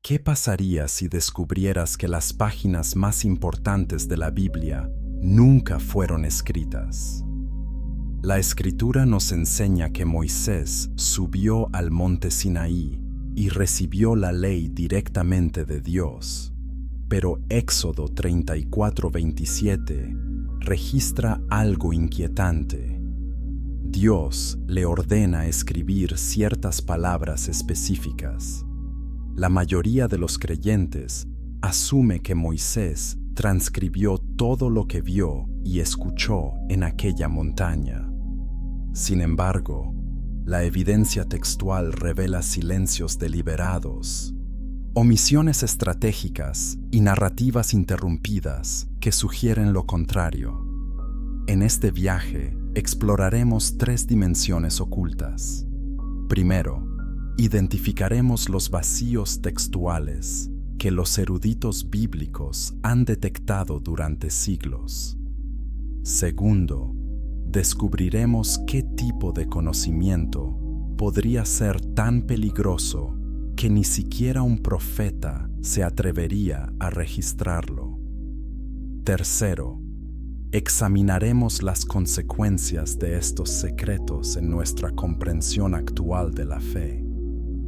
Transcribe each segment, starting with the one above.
¿Qué pasaría si descubrieras que las páginas más importantes de la Biblia nunca fueron escritas? La Escritura nos enseña que Moisés subió al monte Sinaí y recibió la ley directamente de Dios. Pero Éxodo 34:27 registra algo inquietante. Dios le ordena escribir ciertas palabras específicas. La mayoría de los creyentes asume que Moisés transcribió todo lo que vio y escuchó en aquella montaña. Sin embargo, la evidencia textual revela silencios deliberados, omisiones estratégicas y narrativas interrumpidas que sugieren lo contrario. En este viaje exploraremos 3 dimensiones ocultas. Primero, identificaremos los vacíos textuales que los eruditos bíblicos han detectado durante siglos. Segundo, descubriremos qué tipo de conocimiento podría ser tan peligroso que ni siquiera un profeta se atrevería a registrarlo. Tercero, examinaremos las consecuencias de estos secretos en nuestra comprensión actual de la fe.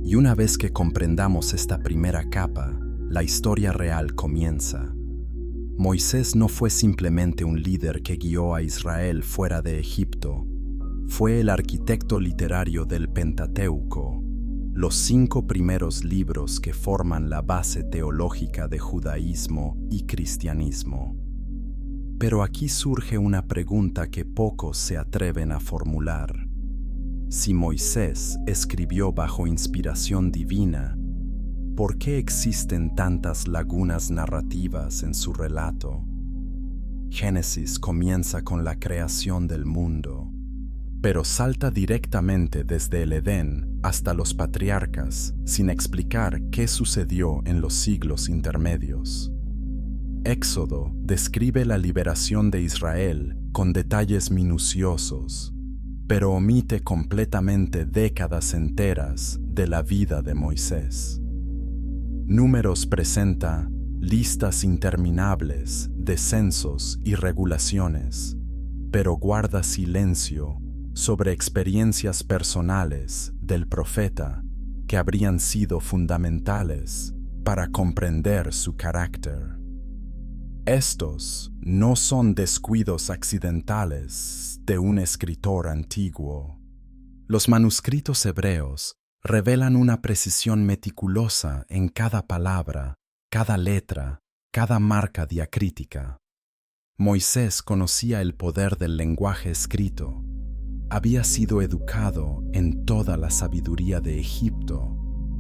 Y una vez que comprendamos esta primera capa, la historia real comienza. Moisés no fue simplemente un líder que guió a Israel fuera de Egipto. Fue el arquitecto literario del Pentateuco, los 5 primeros libros que forman la base teológica de judaísmo y cristianismo. Pero aquí surge una pregunta que pocos se atreven a formular. Si Moisés escribió bajo inspiración divina, ¿por qué existen tantas lagunas narrativas en su relato? Génesis comienza con la creación del mundo, pero salta directamente desde el Edén hasta los patriarcas sin explicar qué sucedió en los siglos intermedios. Éxodo describe la liberación de Israel con detalles minuciosos, pero omite completamente décadas enteras de la vida de Moisés. Números presenta listas interminables de censos y regulaciones, pero guarda silencio sobre experiencias personales del profeta que habrían sido fundamentales para comprender su carácter. Estos no son descuidos accidentales de un escritor antiguo. Los manuscritos hebreos revelan una precisión meticulosa en cada palabra, cada letra, cada marca diacrítica. Moisés conocía el poder del lenguaje escrito. Había sido educado en toda la sabiduría de Egipto,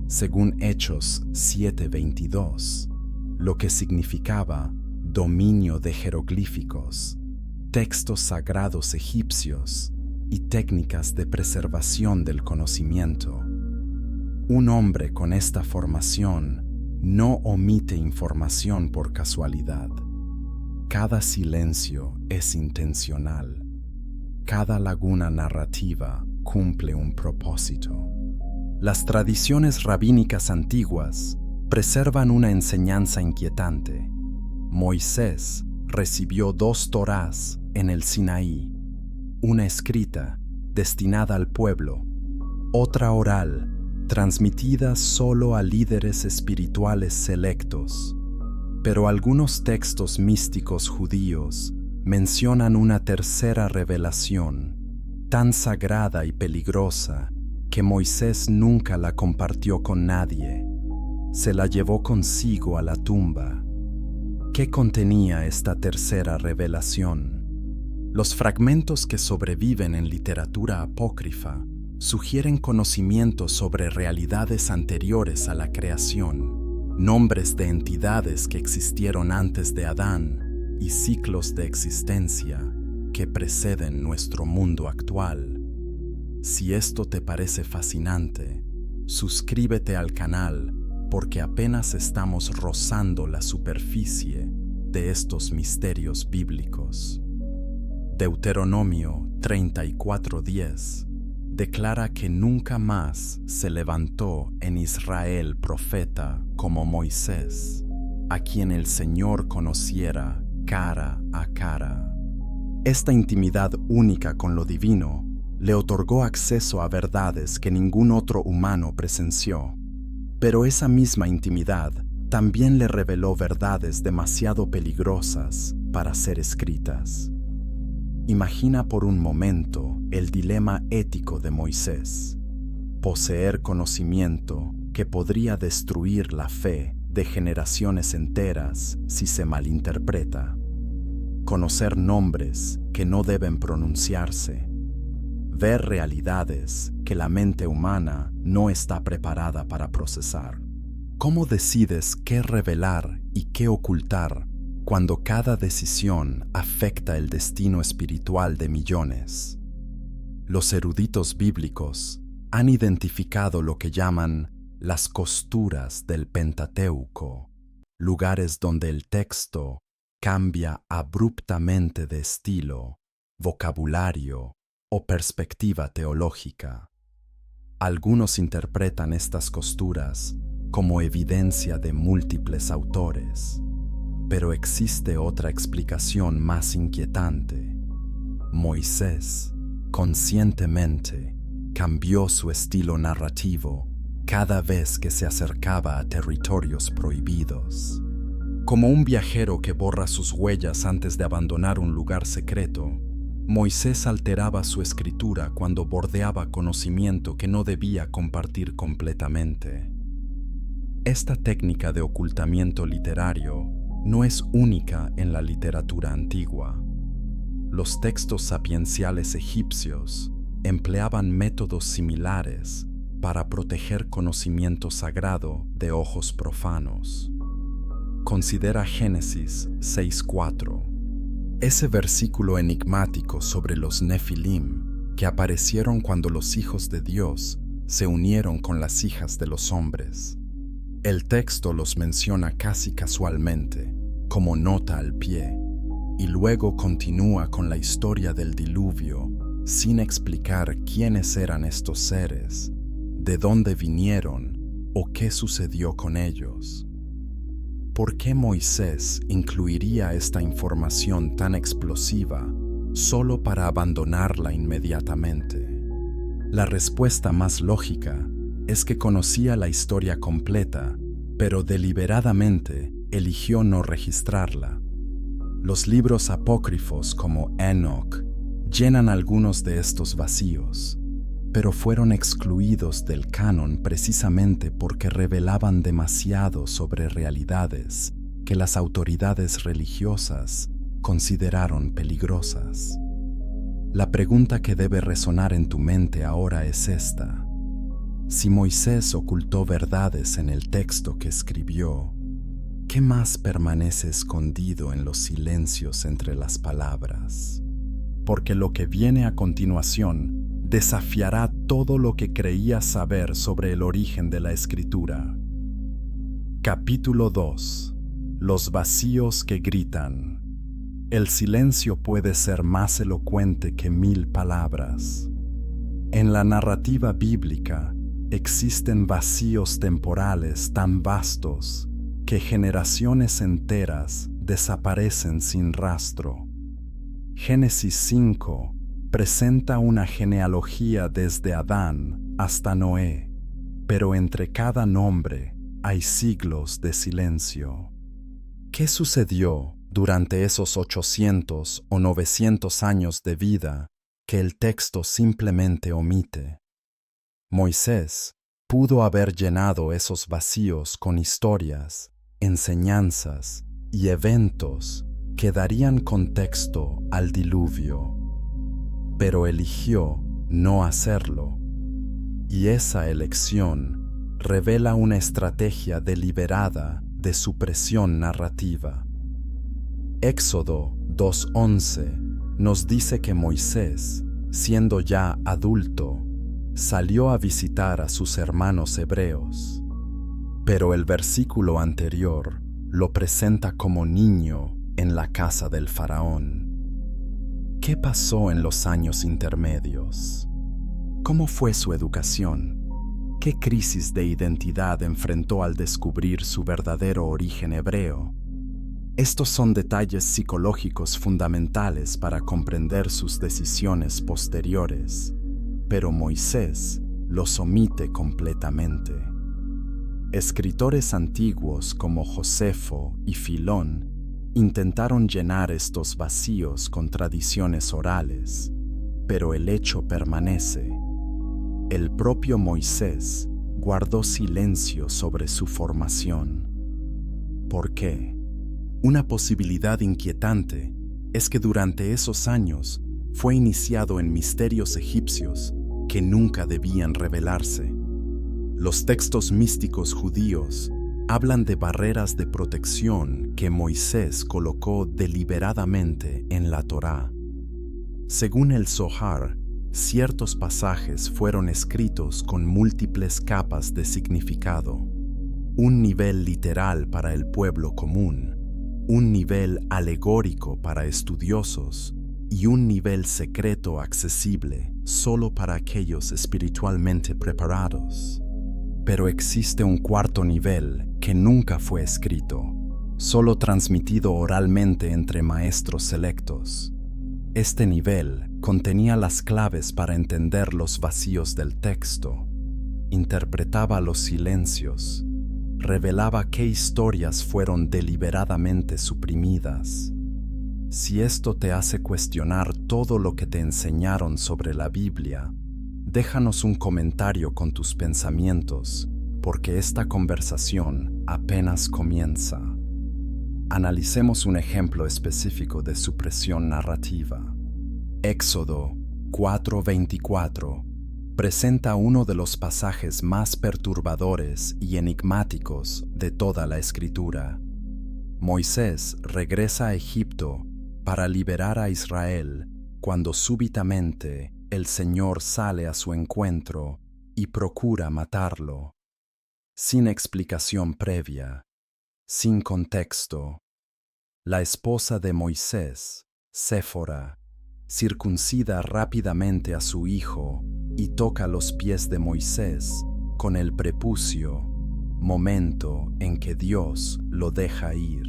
según Hechos 7:22, lo que significaba dominio de jeroglíficos, textos sagrados egipcios y técnicas de preservación del conocimiento. Un hombre con esta formación no omite información por casualidad. Cada silencio es intencional. Cada laguna narrativa cumple un propósito. Las tradiciones rabínicas antiguas preservan una enseñanza inquietante. Moisés recibió 2 Torás en el Sinaí, una escrita destinada al pueblo, otra oral, transmitida solo a líderes espirituales selectos. Pero algunos textos místicos judíos mencionan una tercera revelación, tan sagrada y peligrosa que Moisés nunca la compartió con nadie. Se la llevó consigo a la tumba. ¿Qué contenía esta tercera revelación? Los fragmentos que sobreviven en literatura apócrifa sugieren conocimientos sobre realidades anteriores a la creación, nombres de entidades que existieron antes de Adán y ciclos de existencia que preceden nuestro mundo actual. Si esto te parece fascinante, suscríbete al canal porque apenas estamos rozando la superficie de estos misterios bíblicos. Deuteronomio 34:10 declara que nunca más se levantó en Israel profeta como Moisés, a quien el Señor conociera cara a cara. Esta intimidad única con lo divino le otorgó acceso a verdades que ningún otro humano presenció. Pero esa misma intimidad también le reveló verdades demasiado peligrosas para ser escritas. Imagina por un momento el dilema ético de Moisés: poseer conocimiento que podría destruir la fe de generaciones enteras si se malinterpreta, conocer nombres que no deben pronunciarse, ver realidades que la mente humana no está preparada para procesar. ¿Cómo decides qué revelar y qué ocultar cuando cada decisión afecta el destino espiritual de millones? Los eruditos bíblicos han identificado lo que llaman las costuras del Pentateuco, lugares donde el texto cambia abruptamente de estilo, vocabulario o perspectiva teológica. Algunos interpretan estas costuras como evidencia de múltiples autores, pero existe otra explicación más inquietante. Moisés, conscientemente, cambió su estilo narrativo cada vez que se acercaba a territorios prohibidos. Como un viajero que borra sus huellas antes de abandonar un lugar secreto, Moisés alteraba su escritura cuando bordeaba conocimiento que no debía compartir completamente. Esta técnica de ocultamiento literario no es única en la literatura antigua. Los textos sapienciales egipcios empleaban métodos similares para proteger conocimiento sagrado de ojos profanos. Considera Génesis 6:4. Ese versículo enigmático sobre los Nefilim que aparecieron cuando los hijos de Dios se unieron con las hijas de los hombres. El texto los menciona casi casualmente, como nota al pie, y luego continúa con la historia del diluvio, sin explicar quiénes eran estos seres, de dónde vinieron o qué sucedió con ellos. ¿Por qué Moisés incluiría esta información tan explosiva solo para abandonarla inmediatamente? La respuesta más lógica es que conocía la historia completa, pero deliberadamente eligió no registrarla. Los libros apócrifos como Enoch llenan algunos de estos vacíos, pero fueron excluidos del canon precisamente porque revelaban demasiado sobre realidades que las autoridades religiosas consideraron peligrosas. La pregunta que debe resonar en tu mente ahora es esta: si Moisés ocultó verdades en el texto que escribió, ¿qué más permanece escondido en los silencios entre las palabras? Porque lo que viene a continuación desafiará todo lo que creías saber sobre el origen de la Escritura. Capítulo 2. Los vacíos que gritan. El silencio puede ser más elocuente que 1000 palabras. En la narrativa bíblica existen vacíos temporales tan vastos que generaciones enteras desaparecen sin rastro. Génesis 5 presenta una genealogía desde Adán hasta Noé, pero entre cada nombre hay siglos de silencio. ¿Qué sucedió durante esos 800 o 900 años de vida que el texto simplemente omite? Moisés pudo haber llenado esos vacíos con historias, enseñanzas y eventos que darían contexto al diluvio, pero eligió no hacerlo, y esa elección revela una estrategia deliberada de supresión narrativa. Éxodo 2:11 nos dice que Moisés, siendo ya adulto, salió a visitar a sus hermanos hebreos, pero el versículo anterior lo presenta como niño en la casa del faraón. ¿Qué pasó en los años intermedios? ¿Cómo fue su educación? ¿Qué crisis de identidad enfrentó al descubrir su verdadero origen hebreo? Estos son detalles psicológicos fundamentales para comprender sus decisiones posteriores, pero Moisés los omite completamente. Escritores antiguos como Josefo y Filón intentaron llenar estos vacíos con tradiciones orales, pero el hecho permanece. El propio Moisés guardó silencio sobre su formación. ¿Por qué? Una posibilidad inquietante es que durante esos años fue iniciado en misterios egipcios que nunca debían revelarse. Los textos místicos judíos hablan de barreras de protección que Moisés colocó deliberadamente en la Torá. Según el Zohar, ciertos pasajes fueron escritos con múltiples capas de significado. Un nivel literal para el pueblo común, un nivel alegórico para estudiosos y un nivel secreto accesible solo para aquellos espiritualmente preparados. Pero existe un cuarto nivel que nunca fue escrito, solo transmitido oralmente entre maestros selectos. Este nivel contenía las claves para entender los vacíos del texto, interpretaba los silencios, revelaba qué historias fueron deliberadamente suprimidas. Si esto te hace cuestionar todo lo que te enseñaron sobre la Biblia, déjanos un comentario con tus pensamientos, porque esta conversación apenas comienza. Analicemos un ejemplo específico de supresión narrativa. Éxodo 4:24 presenta uno de los pasajes más perturbadores y enigmáticos de toda la Escritura. Moisés regresa a Egipto para liberar a Israel cuando súbitamente el Señor sale a su encuentro y procura matarlo. Sin explicación previa, sin contexto, la esposa de Moisés, Séfora, circuncida rápidamente a su hijo y toca los pies de Moisés con el prepucio, momento en que Dios lo deja ir.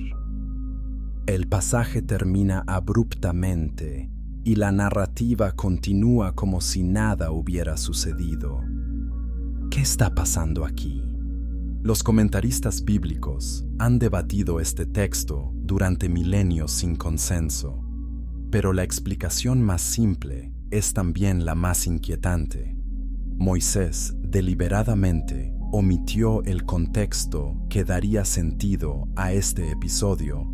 El pasaje termina abruptamente y la narrativa continúa como si nada hubiera sucedido. ¿Qué está pasando aquí? Los comentaristas bíblicos han debatido este texto durante milenios sin consenso, pero la explicación más simple es también la más inquietante. Moisés deliberadamente omitió el contexto que daría sentido a este episodio,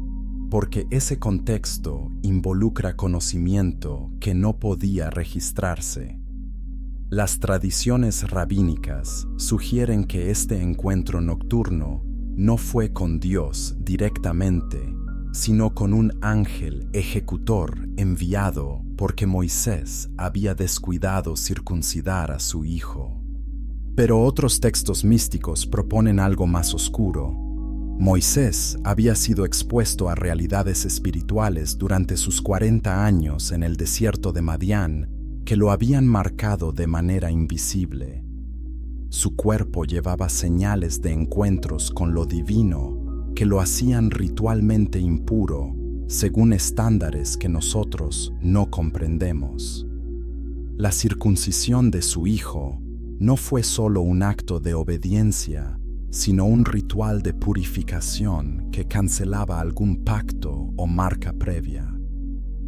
porque ese contexto involucra conocimiento que no podía registrarse. Las tradiciones rabínicas sugieren que este encuentro nocturno no fue con Dios directamente, sino con un ángel ejecutor enviado porque Moisés había descuidado circuncidar a su hijo. Pero otros textos místicos proponen algo más oscuro. Moisés había sido expuesto a realidades espirituales durante sus 40 años en el desierto de Madián que lo habían marcado de manera invisible. Su cuerpo llevaba señales de encuentros con lo divino que lo hacían ritualmente impuro según estándares que nosotros no comprendemos. La circuncisión de su hijo no fue solo un acto de obediencia, sino un ritual de purificación que cancelaba algún pacto o marca previa.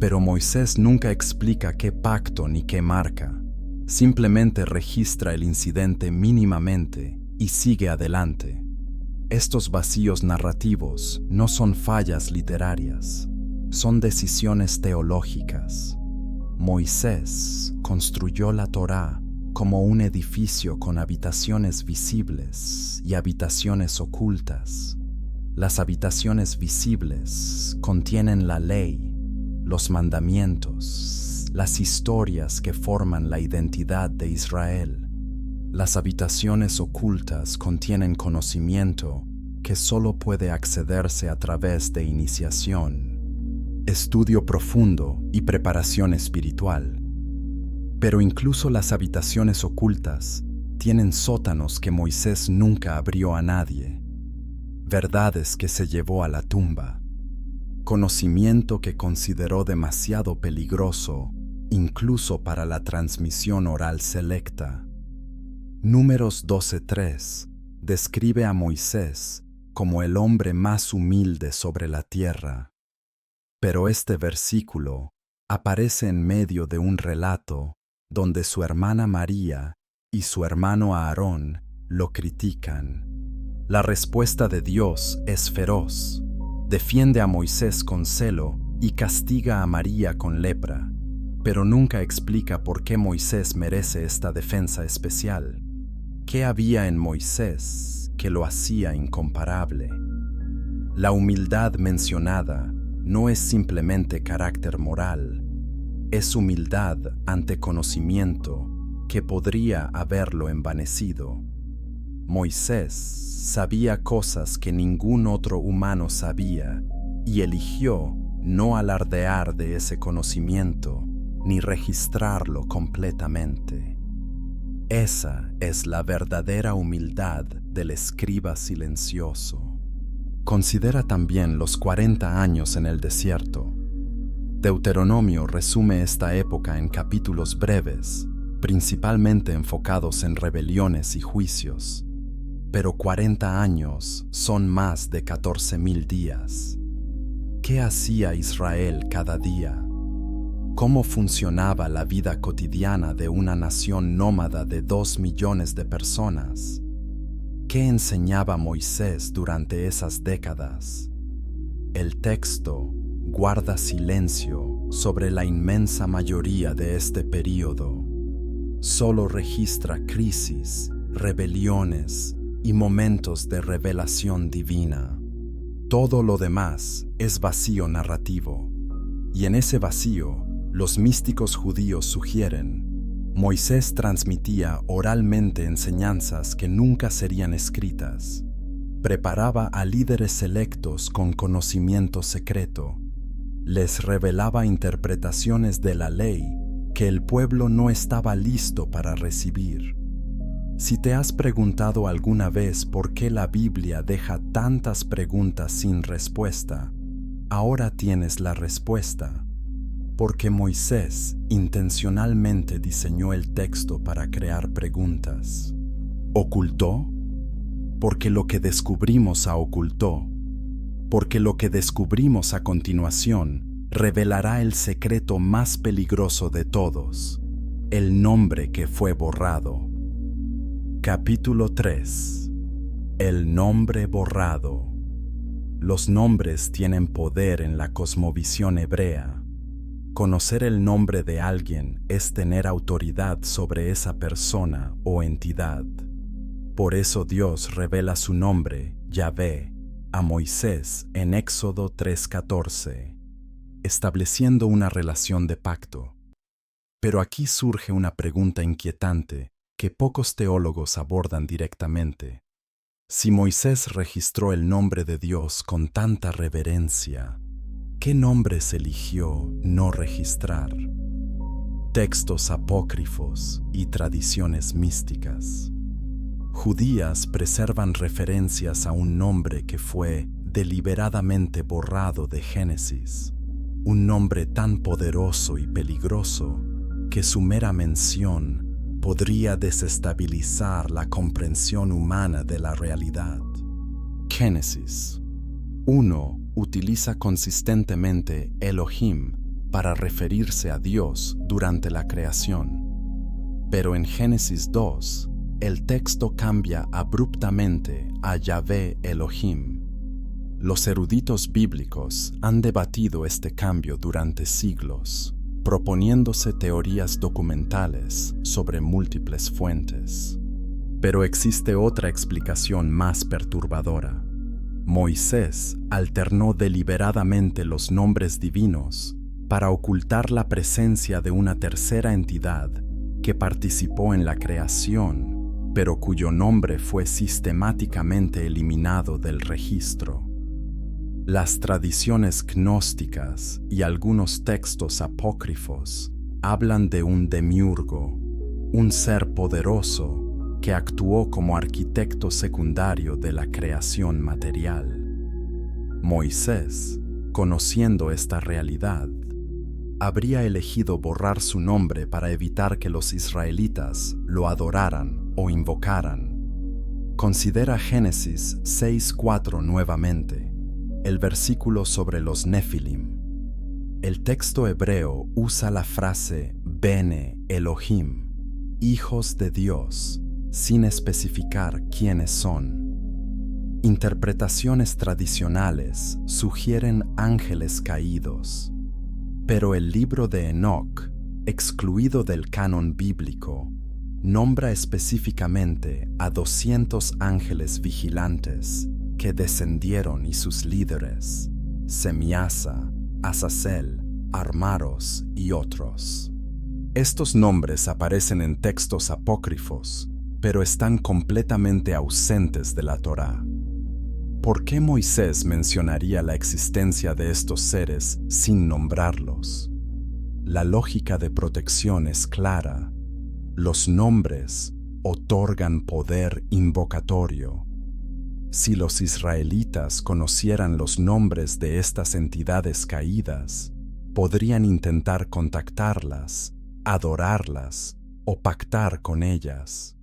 Pero Moisés nunca explica qué pacto ni qué marca, simplemente registra el incidente mínimamente y sigue adelante. Estos vacíos narrativos no son fallas literarias, son decisiones teológicas. Moisés construyó la Torá como un edificio con habitaciones visibles y habitaciones ocultas. Las habitaciones visibles contienen la ley, los mandamientos, las historias que forman la identidad de Israel. Las habitaciones ocultas contienen conocimiento que solo puede accederse a través de iniciación, estudio profundo y preparación espiritual. Pero incluso las habitaciones ocultas tienen sótanos que Moisés nunca abrió a nadie, verdades que se llevó a la tumba, conocimiento que consideró demasiado peligroso incluso para la transmisión oral selecta. Números 12:3 describe a Moisés como el hombre más humilde sobre la tierra. Pero este versículo aparece en medio de un relato donde su hermana María y su hermano Aarón lo critican. La respuesta de Dios es feroz. Defiende a Moisés con celo y castiga a María con lepra, pero nunca explica por qué Moisés merece esta defensa especial. ¿Qué había en Moisés que lo hacía incomparable? La humildad mencionada no es simplemente carácter moral, es humildad ante conocimiento que podría haberlo envanecido. Moisés sabía cosas que ningún otro humano sabía y eligió no alardear de ese conocimiento ni registrarlo completamente. Esa es la verdadera humildad del escriba silencioso. Considera también los 40 años en el desierto. Deuteronomio resume esta época en capítulos breves, principalmente enfocados en rebeliones y juicios. Pero 40 años son más de 14,000 días. ¿Qué hacía Israel cada día? ¿Cómo funcionaba la vida cotidiana de una nación nómada de 2 millones de personas? ¿Qué enseñaba Moisés durante esas décadas? El texto guarda silencio sobre la inmensa mayoría de este período. Solo registra crisis, rebeliones y momentos de revelación divina. Todo lo demás es vacío narrativo. Y en ese vacío, los místicos judíos sugieren, Moisés transmitía oralmente enseñanzas que nunca serían escritas. Preparaba a líderes selectos con conocimiento secreto. Les revelaba interpretaciones de la ley que el pueblo no estaba listo para recibir. Si te has preguntado alguna vez por qué la Biblia deja tantas preguntas sin respuesta, ahora tienes la respuesta. Porque Moisés intencionalmente diseñó el texto para crear preguntas. ¿Ocultó? Porque lo que descubrimos ocultó. Porque lo que descubrimos a continuación revelará el secreto más peligroso de todos, el nombre que fue borrado. Capítulo 3. El nombre borrado. Los nombres tienen poder en la cosmovisión hebrea. Conocer el nombre de alguien es tener autoridad sobre esa persona o entidad. Por eso Dios revela su nombre, Yahvé, a Moisés en Éxodo 3:14, estableciendo una relación de pacto. Pero aquí surge una pregunta inquietante que pocos teólogos abordan directamente. Si Moisés registró el nombre de Dios con tanta reverencia, ¿qué nombres eligió no registrar? Textos apócrifos y tradiciones místicas. Judías preservan referencias a un nombre que fue deliberadamente borrado de Génesis, un nombre tan poderoso y peligroso que su mera mención podría desestabilizar la comprensión humana de la realidad. Génesis 1 utiliza consistentemente Elohim para referirse a Dios durante la creación. Pero en Génesis 2, el texto cambia abruptamente a Yahvé Elohim. Los eruditos bíblicos han debatido este cambio durante siglos, proponiéndose teorías documentales sobre múltiples fuentes. Pero existe otra explicación más perturbadora. Moisés alternó deliberadamente los nombres divinos para ocultar la presencia de una tercera entidad que participó en la creación, pero cuyo nombre fue sistemáticamente eliminado del registro. Las tradiciones gnósticas y algunos textos apócrifos hablan de un demiurgo, un ser poderoso que actuó como arquitecto secundario de la creación material. Moisés, conociendo esta realidad, habría elegido borrar su nombre para evitar que los israelitas lo adoraran o invocaran. Considera Génesis 6:4 nuevamente, el versículo sobre los Nefilim. El texto hebreo usa la frase Bene Elohim, hijos de Dios, sin especificar quiénes son. Interpretaciones tradicionales sugieren ángeles caídos, pero el libro de Enoc, excluido del canon bíblico, nombra específicamente a 200 ángeles vigilantes que descendieron y sus líderes, Semiasa, Azazel, Armaros y otros. Estos nombres aparecen en textos apócrifos, pero están completamente ausentes de la Torá. ¿Por qué Moisés mencionaría la existencia de estos seres sin nombrarlos? La lógica de protección es clara. Los nombres otorgan poder invocatorio. Si los israelitas conocieran los nombres de estas entidades caídas, podrían intentar contactarlas, adorarlas o pactar con ellas.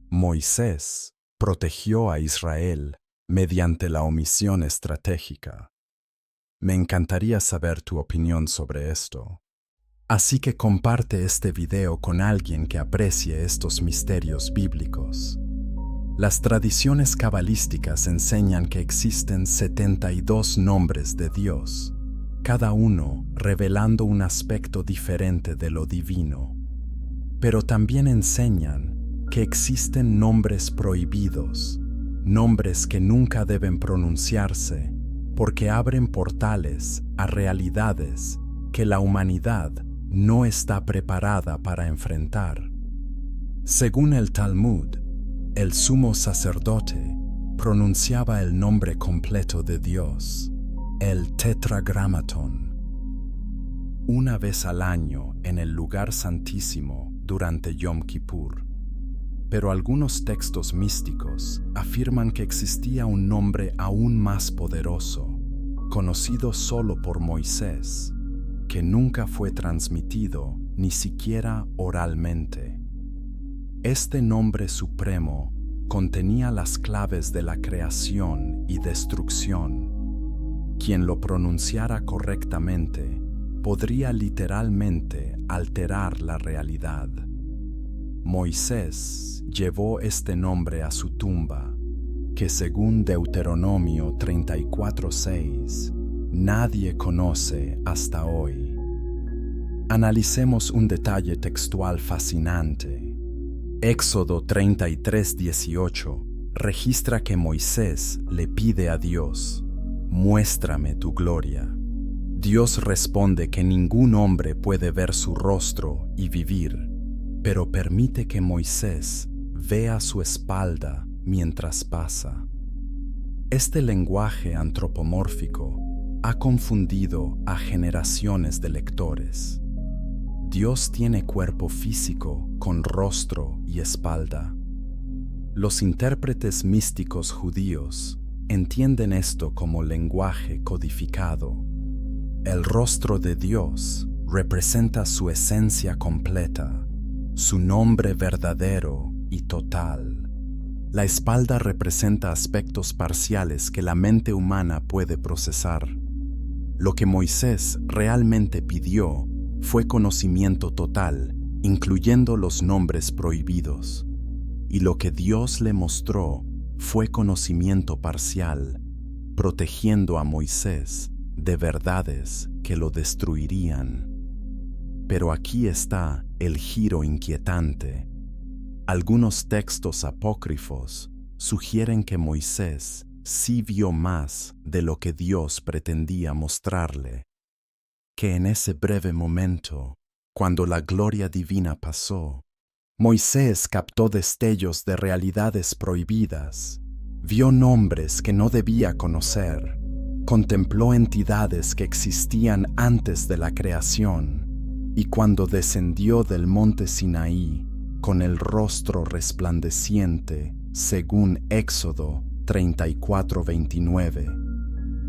Moisés protegió a Israel mediante la omisión estratégica. Me encantaría saber tu opinión sobre esto. Así que comparte este video con alguien que aprecie estos misterios bíblicos. Las tradiciones cabalísticas enseñan que existen 72 nombres de Dios, cada uno revelando un aspecto diferente de lo divino. Pero también enseñan que existen nombres prohibidos, nombres que nunca deben pronunciarse porque abren portales a realidades que la humanidad no está preparada para enfrentar. Según el Talmud, el sumo sacerdote pronunciaba el nombre completo de Dios, el Tetragramatón, una vez al año en el lugar santísimo durante Yom Kippur. Pero algunos textos místicos afirman que existía un nombre aún más poderoso, conocido solo por Moisés, que nunca fue transmitido ni siquiera oralmente. Este nombre supremo contenía las claves de la creación y destrucción. Quien lo pronunciara correctamente podría literalmente alterar la realidad. Moisés llevó este nombre a su tumba, que según Deuteronomio 34:6, nadie conoce hasta hoy. Analicemos un detalle textual fascinante. Éxodo 33:18 registra que Moisés le pide a Dios: «Muéstrame tu gloria». Dios responde que ningún hombre puede ver su rostro y vivir, pero permite que Moisés vea su espalda mientras pasa. Este lenguaje antropomórfico ha confundido a generaciones de lectores. Dios tiene cuerpo físico con rostro y espalda. Los intérpretes místicos judíos entienden esto como lenguaje codificado. El rostro de Dios representa su esencia completa, su nombre verdadero y total. La espalda representa aspectos parciales que la mente humana puede procesar. Lo que Moisés realmente pidió fue conocimiento total, incluyendo los nombres prohibidos. Y lo que Dios le mostró fue conocimiento parcial, protegiendo a Moisés de verdades que lo destruirían. Pero aquí está el giro inquietante. Algunos textos apócrifos sugieren que Moisés sí vio más de lo que Dios pretendía mostrarle, que en ese breve momento, cuando la gloria divina pasó, Moisés captó destellos de realidades prohibidas, vio nombres que no debía conocer, contempló entidades que existían antes de la creación, Y cuando descendió del monte Sinaí, con el rostro resplandeciente, según Éxodo 34:29,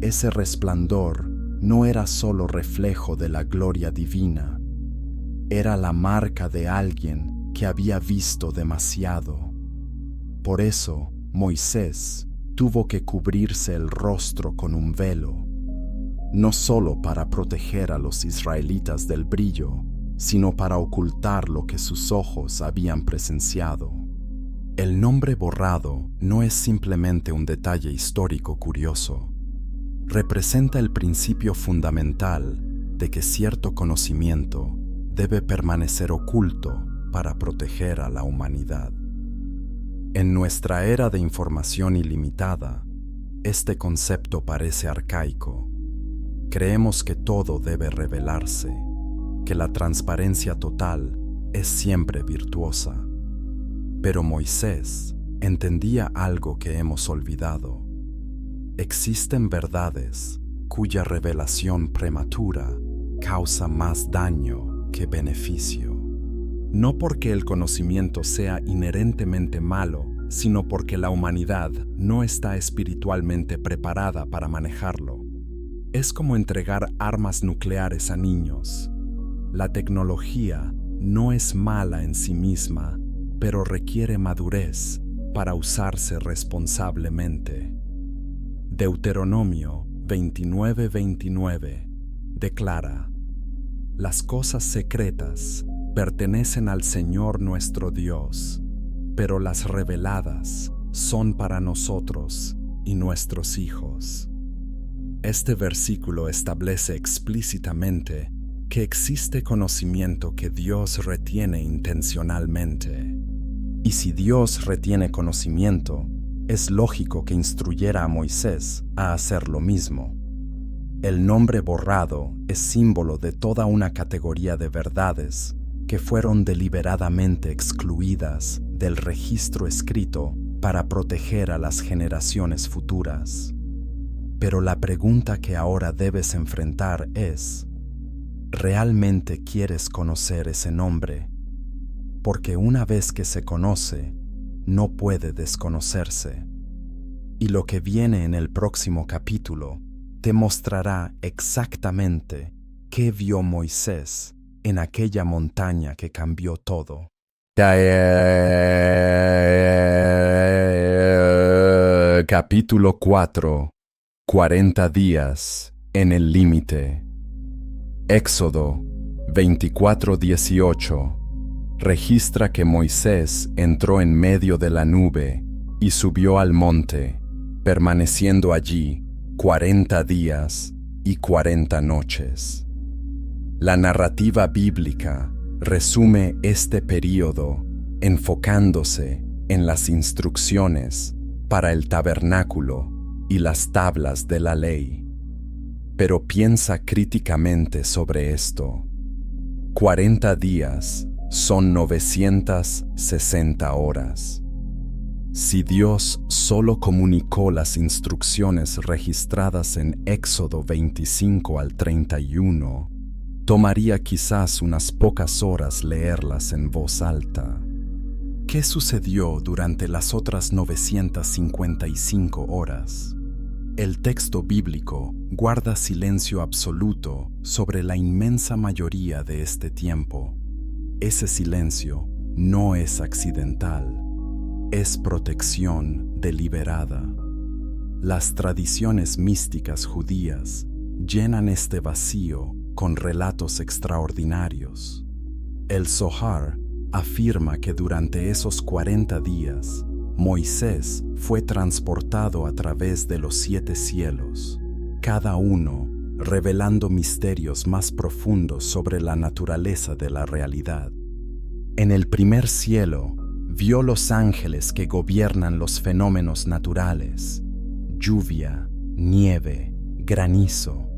ese resplandor no era solo reflejo de la gloria divina, era la marca de alguien que había visto demasiado. Por eso, Moisés tuvo que cubrirse el rostro con un velo, no solo para proteger a los israelitas del brillo, sino para ocultar lo que sus ojos habían presenciado. El nombre borrado no es simplemente un detalle histórico curioso. Representa el principio fundamental de que cierto conocimiento debe permanecer oculto para proteger a la humanidad. En nuestra era de información ilimitada, este concepto parece arcaico. Creemos que todo debe revelarse, que la transparencia total es siempre virtuosa. Pero Moisés entendía algo que hemos olvidado. Existen verdades cuya revelación prematura causa más daño que beneficio. No porque el conocimiento sea inherentemente malo, sino porque la humanidad no está espiritualmente preparada para manejarlo. Es como entregar armas nucleares a niños. La tecnología no es mala en sí misma, pero requiere madurez para usarse responsablemente. Deuteronomio 29:29 declara: las cosas secretas pertenecen al Señor nuestro Dios, pero las reveladas son para nosotros y nuestros hijos. Este versículo establece explícitamente que existe conocimiento que Dios retiene intencionalmente. Y si Dios retiene conocimiento, es lógico que instruyera a Moisés a hacer lo mismo. El nombre borrado es símbolo de toda una categoría de verdades que fueron deliberadamente excluidas del registro escrito para proteger a las generaciones futuras. Pero la pregunta que ahora debes enfrentar es: ¿realmente quieres conocer ese nombre? Porque una vez que se conoce, no puede desconocerse. Y lo que viene en el próximo capítulo te mostrará exactamente qué vio Moisés en aquella montaña que cambió todo. Capítulo 4. 40 días en el límite. Éxodo 24:18 registra que Moisés entró en medio de la nube y subió al monte, permaneciendo allí 40 días y 40 noches. La narrativa bíblica resume este período enfocándose en las instrucciones para el tabernáculo y las tablas de la ley. Pero piensa críticamente sobre esto. 40 días son 960 horas. Si Dios solo comunicó las instrucciones registradas en Éxodo 25 al 31, tomaría quizás unas pocas horas leerlas en voz alta. ¿Qué sucedió durante las otras 955 horas? El texto bíblico guarda silencio absoluto sobre la inmensa mayoría de este tiempo. Ese silencio no es accidental, es protección deliberada. Las tradiciones místicas judías llenan este vacío con relatos extraordinarios. El Zohar afirma que durante esos 40 días, Moisés fue transportado a través de los 7 cielos, cada uno revelando misterios más profundos sobre la naturaleza de la realidad. En el primer cielo, vio los ángeles que gobiernan los fenómenos naturales: lluvia, nieve, granizo.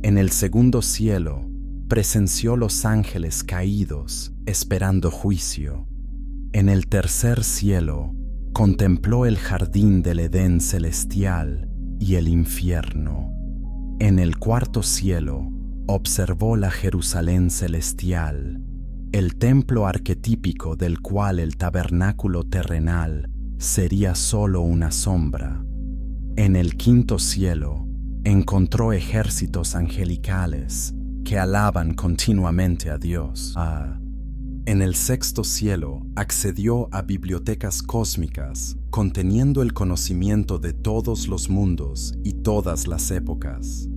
En el segundo cielo, presenció los ángeles caídos, esperando juicio. En el tercer cielo, contempló el jardín del Edén celestial y el infierno. En el cuarto cielo, Observó la Jerusalén celestial, el templo arquetípico del cual el tabernáculo terrenal sería solo una sombra. En el quinto cielo encontró ejércitos angelicales que alaban continuamente a Dios. En el sexto cielo accedió a bibliotecas cósmicas conteniendo el conocimiento de todos los mundos y todas las épocas.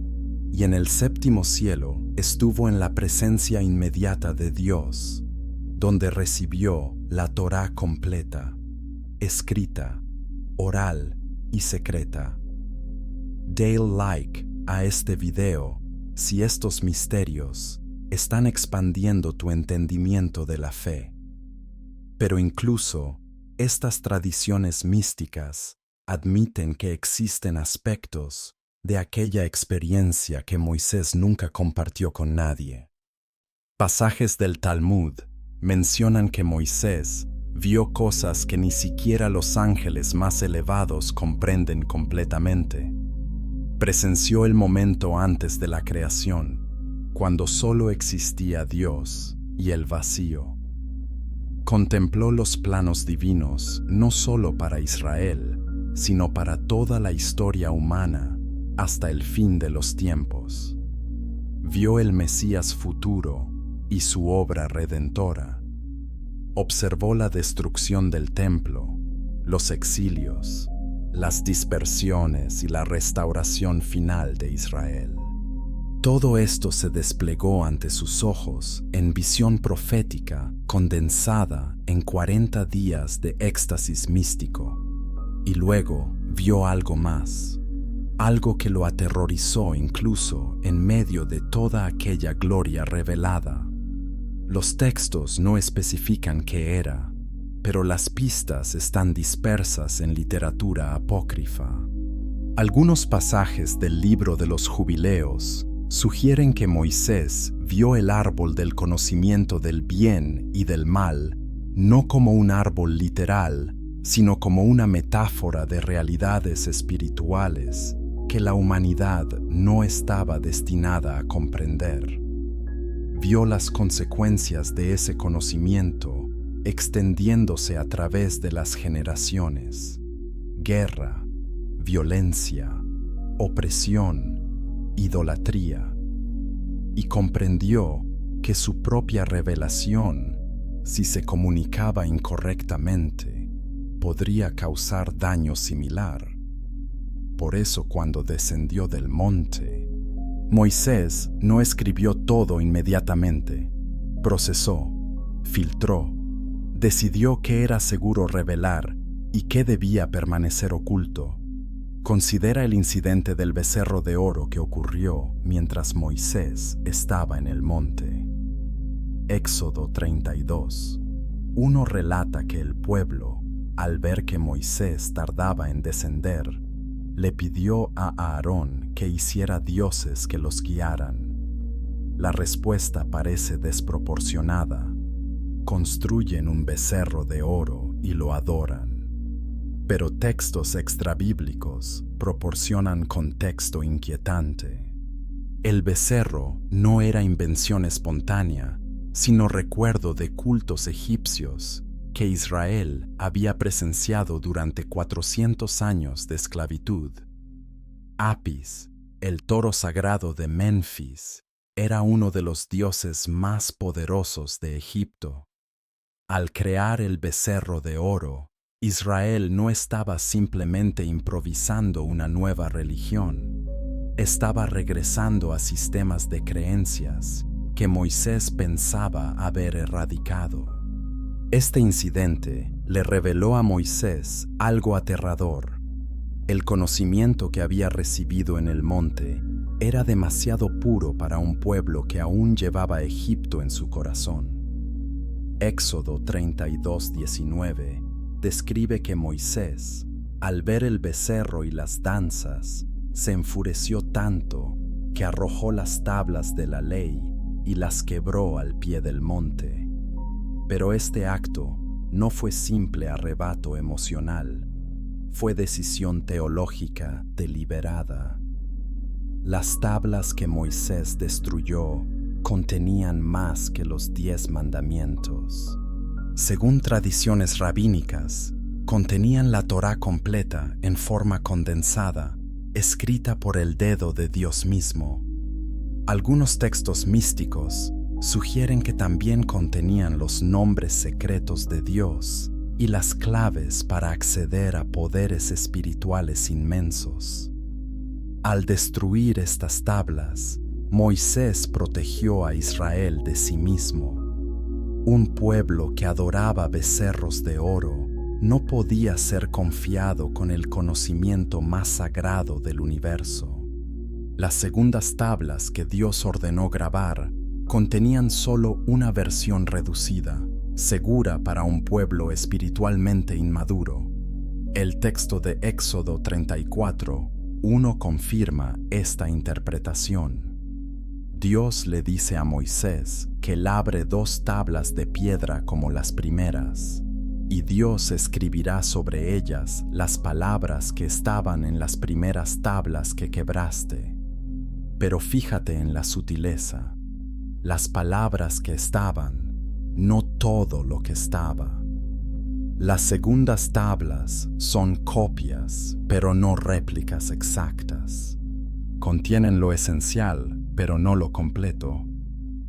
Y en el séptimo cielo estuvo en la presencia inmediata de Dios, donde recibió la Torá completa, escrita, oral y secreta. Dale like a este video si estos misterios están expandiendo tu entendimiento de la fe. Pero incluso estas tradiciones místicas admiten que existen aspectos de aquella experiencia que Moisés nunca compartió con nadie. Pasajes del Talmud mencionan que Moisés vio cosas que ni siquiera los ángeles más elevados comprenden completamente. Presenció el momento antes de la creación, cuando solo existía Dios y el vacío. Contempló los planos divinos no solo para Israel, sino para toda la historia humana hasta el fin de los tiempos. Vio el Mesías futuro y su obra redentora. Observó la destrucción del templo, los exilios, las dispersiones y la restauración final de Israel. Todo esto se desplegó ante sus ojos en visión profética condensada en 40 días de éxtasis místico. Y luego vio algo más, algo que lo aterrorizó incluso en medio de toda aquella gloria revelada. Los textos no especifican qué era, pero las pistas están dispersas en literatura apócrifa. Algunos pasajes del libro de los Jubileos sugieren que Moisés vio el árbol del conocimiento del bien y del mal no como un árbol literal, sino como una metáfora de realidades espirituales que la humanidad no estaba destinada a comprender. Vio las consecuencias de ese conocimiento extendiéndose a través de las generaciones: guerra, violencia, opresión, idolatría, y comprendió que su propia revelación, si se comunicaba incorrectamente, podría causar daño similar. Por eso, cuando descendió del monte, Moisés no escribió todo inmediatamente. Procesó, filtró, decidió qué era seguro revelar y qué debía permanecer oculto. Considera el incidente del becerro de oro que ocurrió mientras Moisés estaba en el monte. Éxodo 32. Uno relata que el pueblo, al ver que Moisés tardaba en descender, le pidió a Aarón que hiciera dioses que los guiaran. La respuesta parece desproporcionada. Construyen un becerro de oro y lo adoran. Pero textos extrabíblicos proporcionan contexto inquietante. El becerro no era invención espontánea, sino recuerdo de cultos egipcios que Israel había presenciado durante 400 años de esclavitud. Apis, el toro sagrado de Menfis, era uno de los dioses más poderosos de Egipto. Al crear el becerro de oro, Israel no estaba simplemente improvisando una nueva religión, estaba regresando a sistemas de creencias que Moisés pensaba haber erradicado. Este incidente le reveló a Moisés algo aterrador. El conocimiento que había recibido en el monte era demasiado puro para un pueblo que aún llevaba a Egipto en su corazón. Éxodo 32:19 describe que Moisés, al ver el becerro y las danzas, se enfureció tanto que arrojó las tablas de la ley y las quebró al pie del monte. Pero este acto no fue simple arrebato emocional, fue decisión teológica deliberada. Las tablas que Moisés destruyó contenían más que los 10 mandamientos. Según tradiciones rabínicas, contenían la Torá completa en forma condensada, escrita por el dedo de Dios mismo. Algunos textos místicos sugieren que también contenían los nombres secretos de Dios y las claves para acceder a poderes espirituales inmensos. Al destruir estas tablas, Moisés protegió a Israel de sí mismo. Un pueblo que adoraba becerros de oro no podía ser confiado con el conocimiento más sagrado del universo. Las segundas tablas que Dios ordenó grabar contenían solo una versión reducida, segura para un pueblo espiritualmente inmaduro. El texto de Éxodo 34:1 confirma esta interpretación. Dios le dice a Moisés que labre 2 tablas de piedra como las primeras, y Dios escribirá sobre ellas las palabras que estaban en las primeras tablas que quebraste. Pero fíjate en la sutileza. Las palabras que estaban, no todo lo que estaba. Las segundas tablas son copias, pero no réplicas exactas. Contienen lo esencial, pero no lo completo.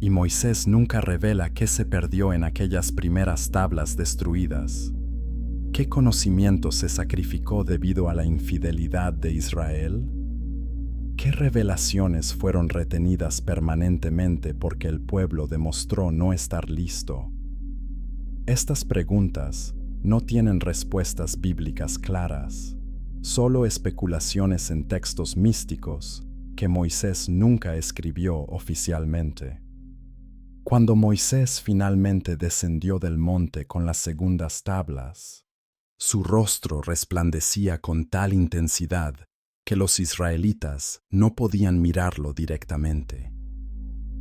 Y Moisés nunca revela qué se perdió en aquellas primeras tablas destruidas. ¿Qué conocimiento se sacrificó debido a la infidelidad de Israel? ¿Qué revelaciones fueron retenidas permanentemente porque el pueblo demostró no estar listo? Estas preguntas no tienen respuestas bíblicas claras, solo especulaciones en textos místicos que Moisés nunca escribió oficialmente. Cuando Moisés finalmente descendió del monte con las segundas tablas, su rostro resplandecía con tal intensidad que los israelitas no podían mirarlo directamente.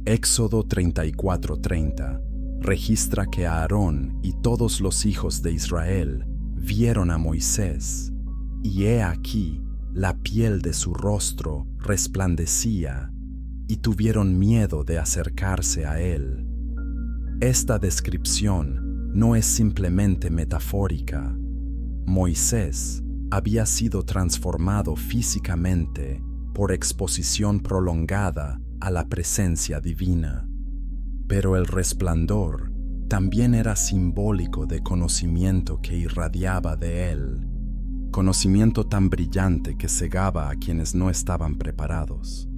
Éxodo 34:30 registra que Aarón y todos los hijos de Israel vieron a Moisés, y he aquí, la piel de su rostro resplandecía, y tuvieron miedo de acercarse a él. Esta descripción no es simplemente metafórica. Moisés había sido transformado físicamente por exposición prolongada a la presencia divina. Pero el resplandor también era simbólico de conocimiento que irradiaba de él, conocimiento tan brillante que cegaba a quienes no estaban preparados.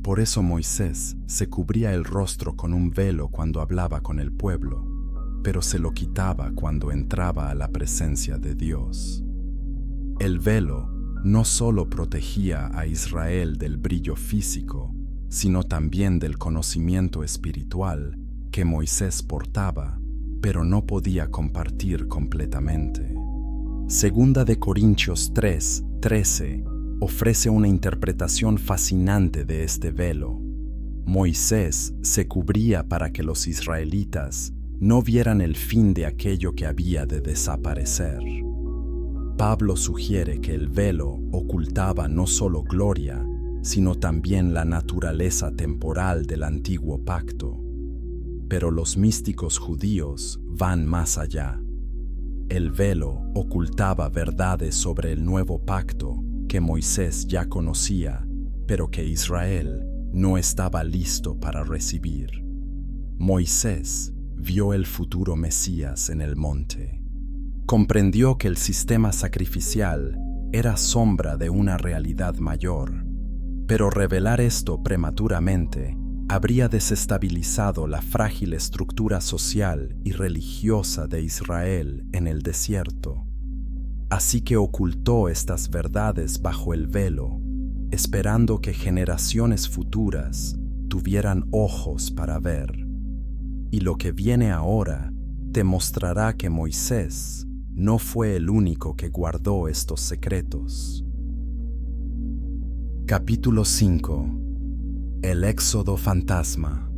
Por eso Moisés se cubría el rostro con un velo cuando hablaba con el pueblo, pero se lo quitaba cuando entraba a la presencia de Dios. El velo no solo protegía a Israel del brillo físico, sino también del conocimiento espiritual que Moisés portaba, pero no podía compartir completamente. Segunda de Corintios 3:13 ofrece una interpretación fascinante de este velo. Moisés se cubría para que los israelitas no vieran el fin de aquello que había de desaparecer. Pablo sugiere que el velo ocultaba no solo gloria, sino también la naturaleza temporal del antiguo pacto. Pero los místicos judíos van más allá. El velo ocultaba verdades sobre el nuevo pacto que Moisés ya conocía, pero que Israel no estaba listo para recibir. Moisés vio el futuro Mesías en el monte. Comprendió que el sistema sacrificial era sombra de una realidad mayor, pero revelar esto prematuramente habría desestabilizado la frágil estructura social y religiosa de Israel en el desierto. Así que ocultó estas verdades bajo el velo, esperando que generaciones futuras tuvieran ojos para ver. Y lo que viene ahora te mostrará que Moisés no fue el único que guardó estos secretos. Capítulo 5. El Éxodo fantasma.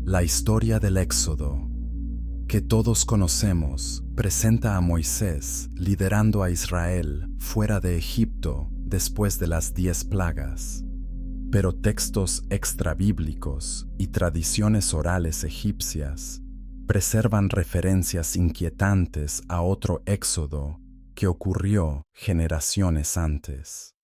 La historia del Éxodo, que todos conocemos, presenta a Moisés liderando a Israel fuera de Egipto después de las 10 plagas. Pero textos extrabíblicos y tradiciones orales egipcias preservan referencias inquietantes a otro éxodo que ocurrió generaciones antes.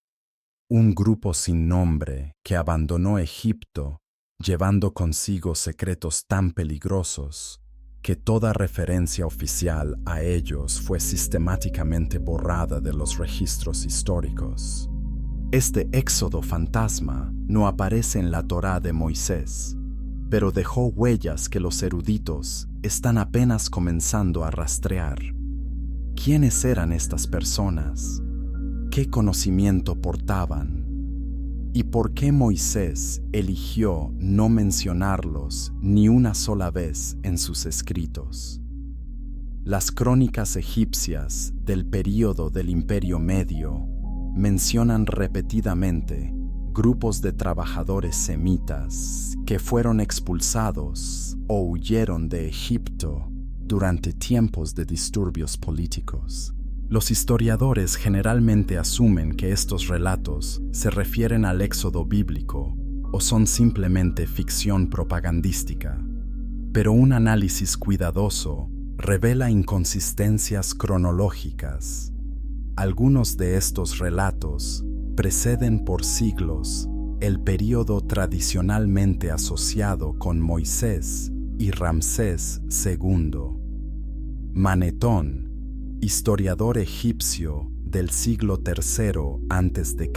Un grupo sin nombre que abandonó Egipto llevando consigo secretos tan peligrosos que toda referencia oficial a ellos fue sistemáticamente borrada de los registros históricos. Este éxodo fantasma no aparece en la Torá de Moisés, pero dejó huellas que los eruditos están apenas comenzando a rastrear. ¿Quiénes eran estas personas? ¿Qué conocimiento portaban? ¿Y por qué Moisés eligió no mencionarlos ni una sola vez en sus escritos? Las crónicas egipcias del período del Imperio Medio mencionan repetidamente grupos de trabajadores semitas que fueron expulsados o huyeron de Egipto durante tiempos de disturbios políticos. Los historiadores generalmente asumen que estos relatos se refieren al éxodo bíblico o son simplemente ficción propagandística, pero un análisis cuidadoso revela inconsistencias cronológicas. Algunos de estos relatos preceden por siglos el período tradicionalmente asociado con Moisés y Ramsés II. Manetón, historiador egipcio del siglo III a.C.,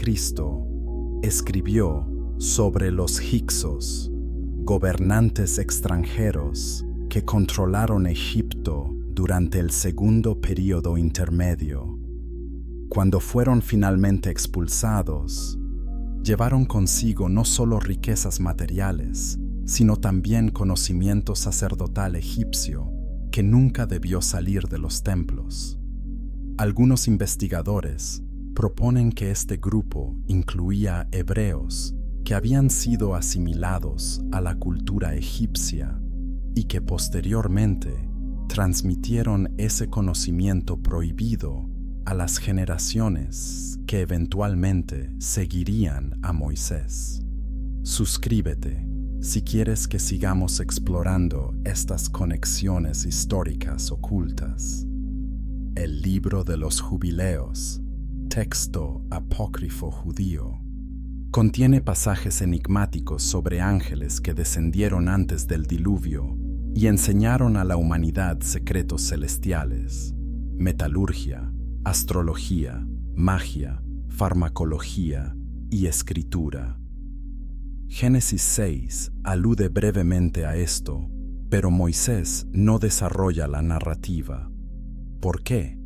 escribió sobre los hicsos, gobernantes extranjeros que controlaron Egipto durante el segundo período intermedio. Cuando fueron finalmente expulsados, llevaron consigo no solo riquezas materiales, sino también conocimiento sacerdotal egipcio que nunca debió salir de los templos. Algunos investigadores proponen que este grupo incluía hebreos que habían sido asimilados a la cultura egipcia y que posteriormente transmitieron ese conocimiento prohibido a las generaciones que eventualmente seguirían a Moisés. Suscríbete si quieres que sigamos explorando estas conexiones históricas ocultas. El libro de los jubileos, texto apócrifo judío, contiene pasajes enigmáticos sobre ángeles que descendieron antes del diluvio y enseñaron a la humanidad secretos celestiales, metalurgia, astrología, magia, farmacología y escritura. Génesis 6 alude brevemente a esto, pero Moisés no desarrolla la narrativa. ¿Por qué?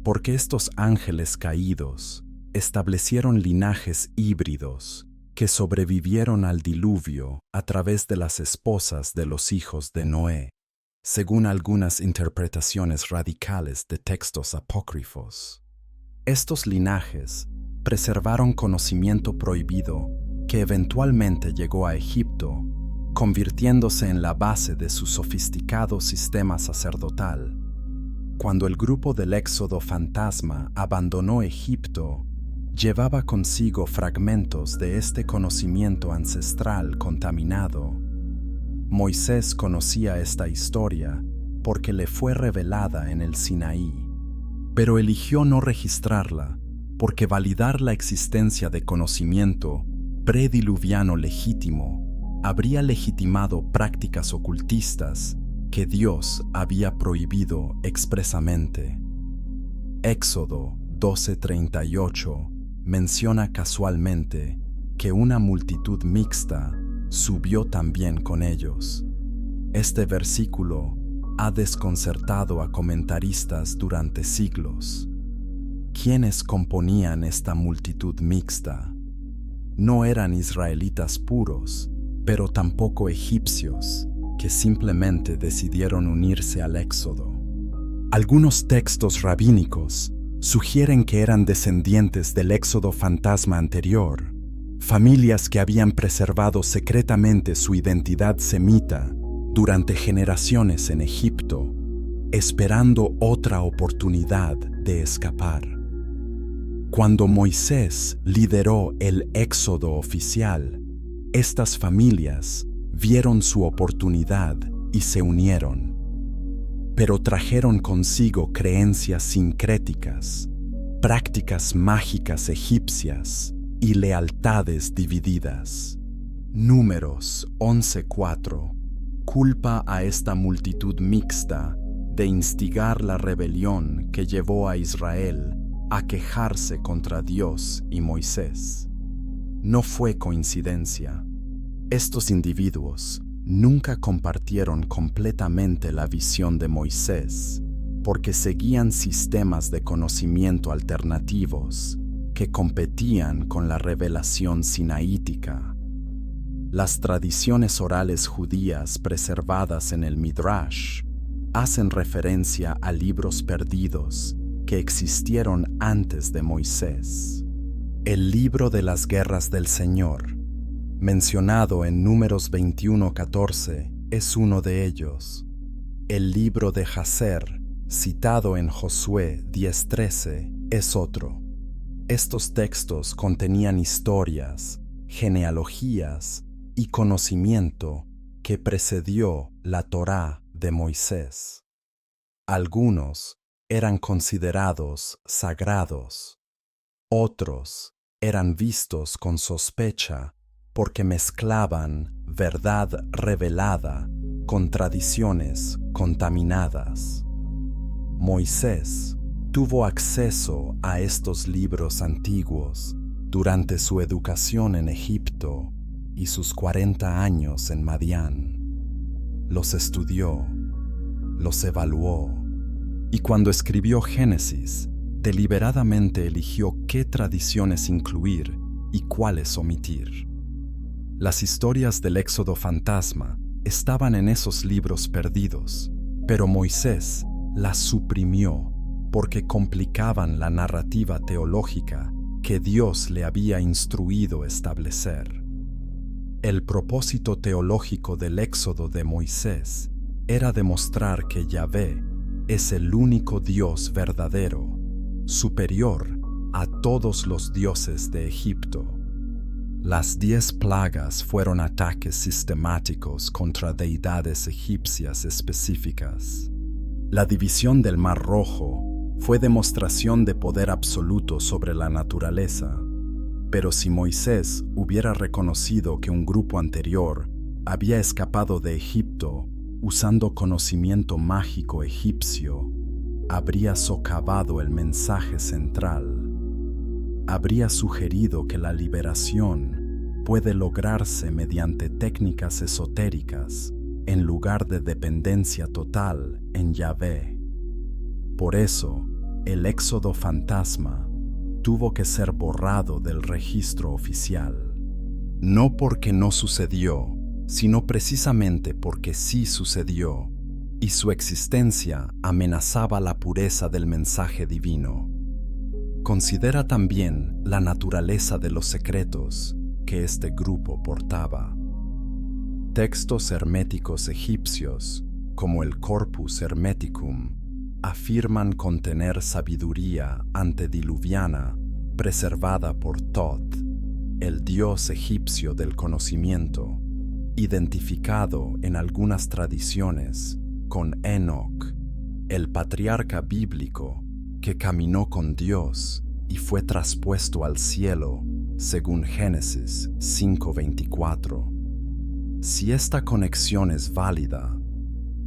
Porque estos ángeles caídos establecieron linajes híbridos que sobrevivieron al diluvio a través de las esposas de los hijos de Noé, según algunas interpretaciones radicales de textos apócrifos. Estos linajes preservaron conocimiento prohibido que eventualmente llegó a Egipto, convirtiéndose en la base de su sofisticado sistema sacerdotal. Cuando el grupo del Éxodo fantasma abandonó Egipto, llevaba consigo fragmentos de este conocimiento ancestral contaminado. Moisés conocía esta historia porque le fue revelada en el Sinaí, pero eligió no registrarla porque validar la existencia de conocimiento prediluviano legítimo habría legitimado prácticas ocultistas que Dios había prohibido expresamente. Éxodo 12:38 menciona casualmente que una multitud mixta subió también con ellos. Este versículo ha desconcertado a comentaristas durante siglos. ¿Quiénes componían esta multitud mixta? No eran israelitas puros, pero tampoco egipcios, que simplemente decidieron unirse al Éxodo. Algunos textos rabínicos sugieren que eran descendientes del Éxodo fantasma anterior, familias que habían preservado secretamente su identidad semita durante generaciones en Egipto, esperando otra oportunidad de escapar. Cuando Moisés lideró el éxodo oficial, estas familias vieron su oportunidad y se unieron, pero trajeron consigo creencias sincréticas, prácticas mágicas egipcias y lealtades divididas. Números 11:4 culpa a esta multitud mixta de instigar la rebelión que llevó a Israel a quejarse contra Dios y Moisés. No fue coincidencia. Estos individuos nunca compartieron completamente la visión de Moisés, porque seguían sistemas de conocimiento alternativos que competían con la revelación sinaítica. Las tradiciones orales judías preservadas en el Midrash hacen referencia a libros perdidos que existieron antes de Moisés. El libro de las guerras del Señor, mencionado en Números 21:14, es uno de ellos. El libro de Jacer, citado en Josué 10:13, es otro. Estos textos contenían historias, genealogías y conocimiento que precedió la Torá de Moisés. Algunos eran considerados sagrados, otros eran vistos con sospecha porque mezclaban verdad revelada con tradiciones contaminadas. Moisés tuvo acceso a estos libros antiguos durante su educación en Egipto y sus 40 años en Madián. Los estudió, los evaluó, y cuando escribió Génesis, deliberadamente eligió qué tradiciones incluir y cuáles omitir. Las historias del Éxodo fantasma estaban en esos libros perdidos, pero Moisés las suprimió porque complicaban la narrativa teológica que Dios le había instruido establecer. El propósito teológico del Éxodo de Moisés era demostrar que Yahvé es el único Dios verdadero, superior a todos los dioses de Egipto. Las 10 plagas fueron ataques sistemáticos contra deidades egipcias específicas. La división del Mar Rojo fue demostración de poder absoluto sobre la naturaleza. Pero si Moisés hubiera reconocido que un grupo anterior había escapado de Egipto usando conocimiento mágico egipcio, habría socavado el mensaje central. Habría sugerido que la liberación puede lograrse mediante técnicas esotéricas en lugar de dependencia total en Yahvé. Por eso, el Éxodo fantasma tuvo que ser borrado del registro oficial. No porque no sucedió, sino precisamente porque sí sucedió, y su existencia amenazaba la pureza del mensaje divino. Considera también la naturaleza de los secretos que este grupo portaba. Textos herméticos egipcios, como el Corpus Hermeticum, afirman contener sabiduría antediluviana preservada por Thoth, el dios egipcio del conocimiento, identificado en algunas tradiciones con Enoc, el patriarca bíblico que caminó con Dios y fue traspuesto al cielo, según Génesis 5:24. Si esta conexión es válida,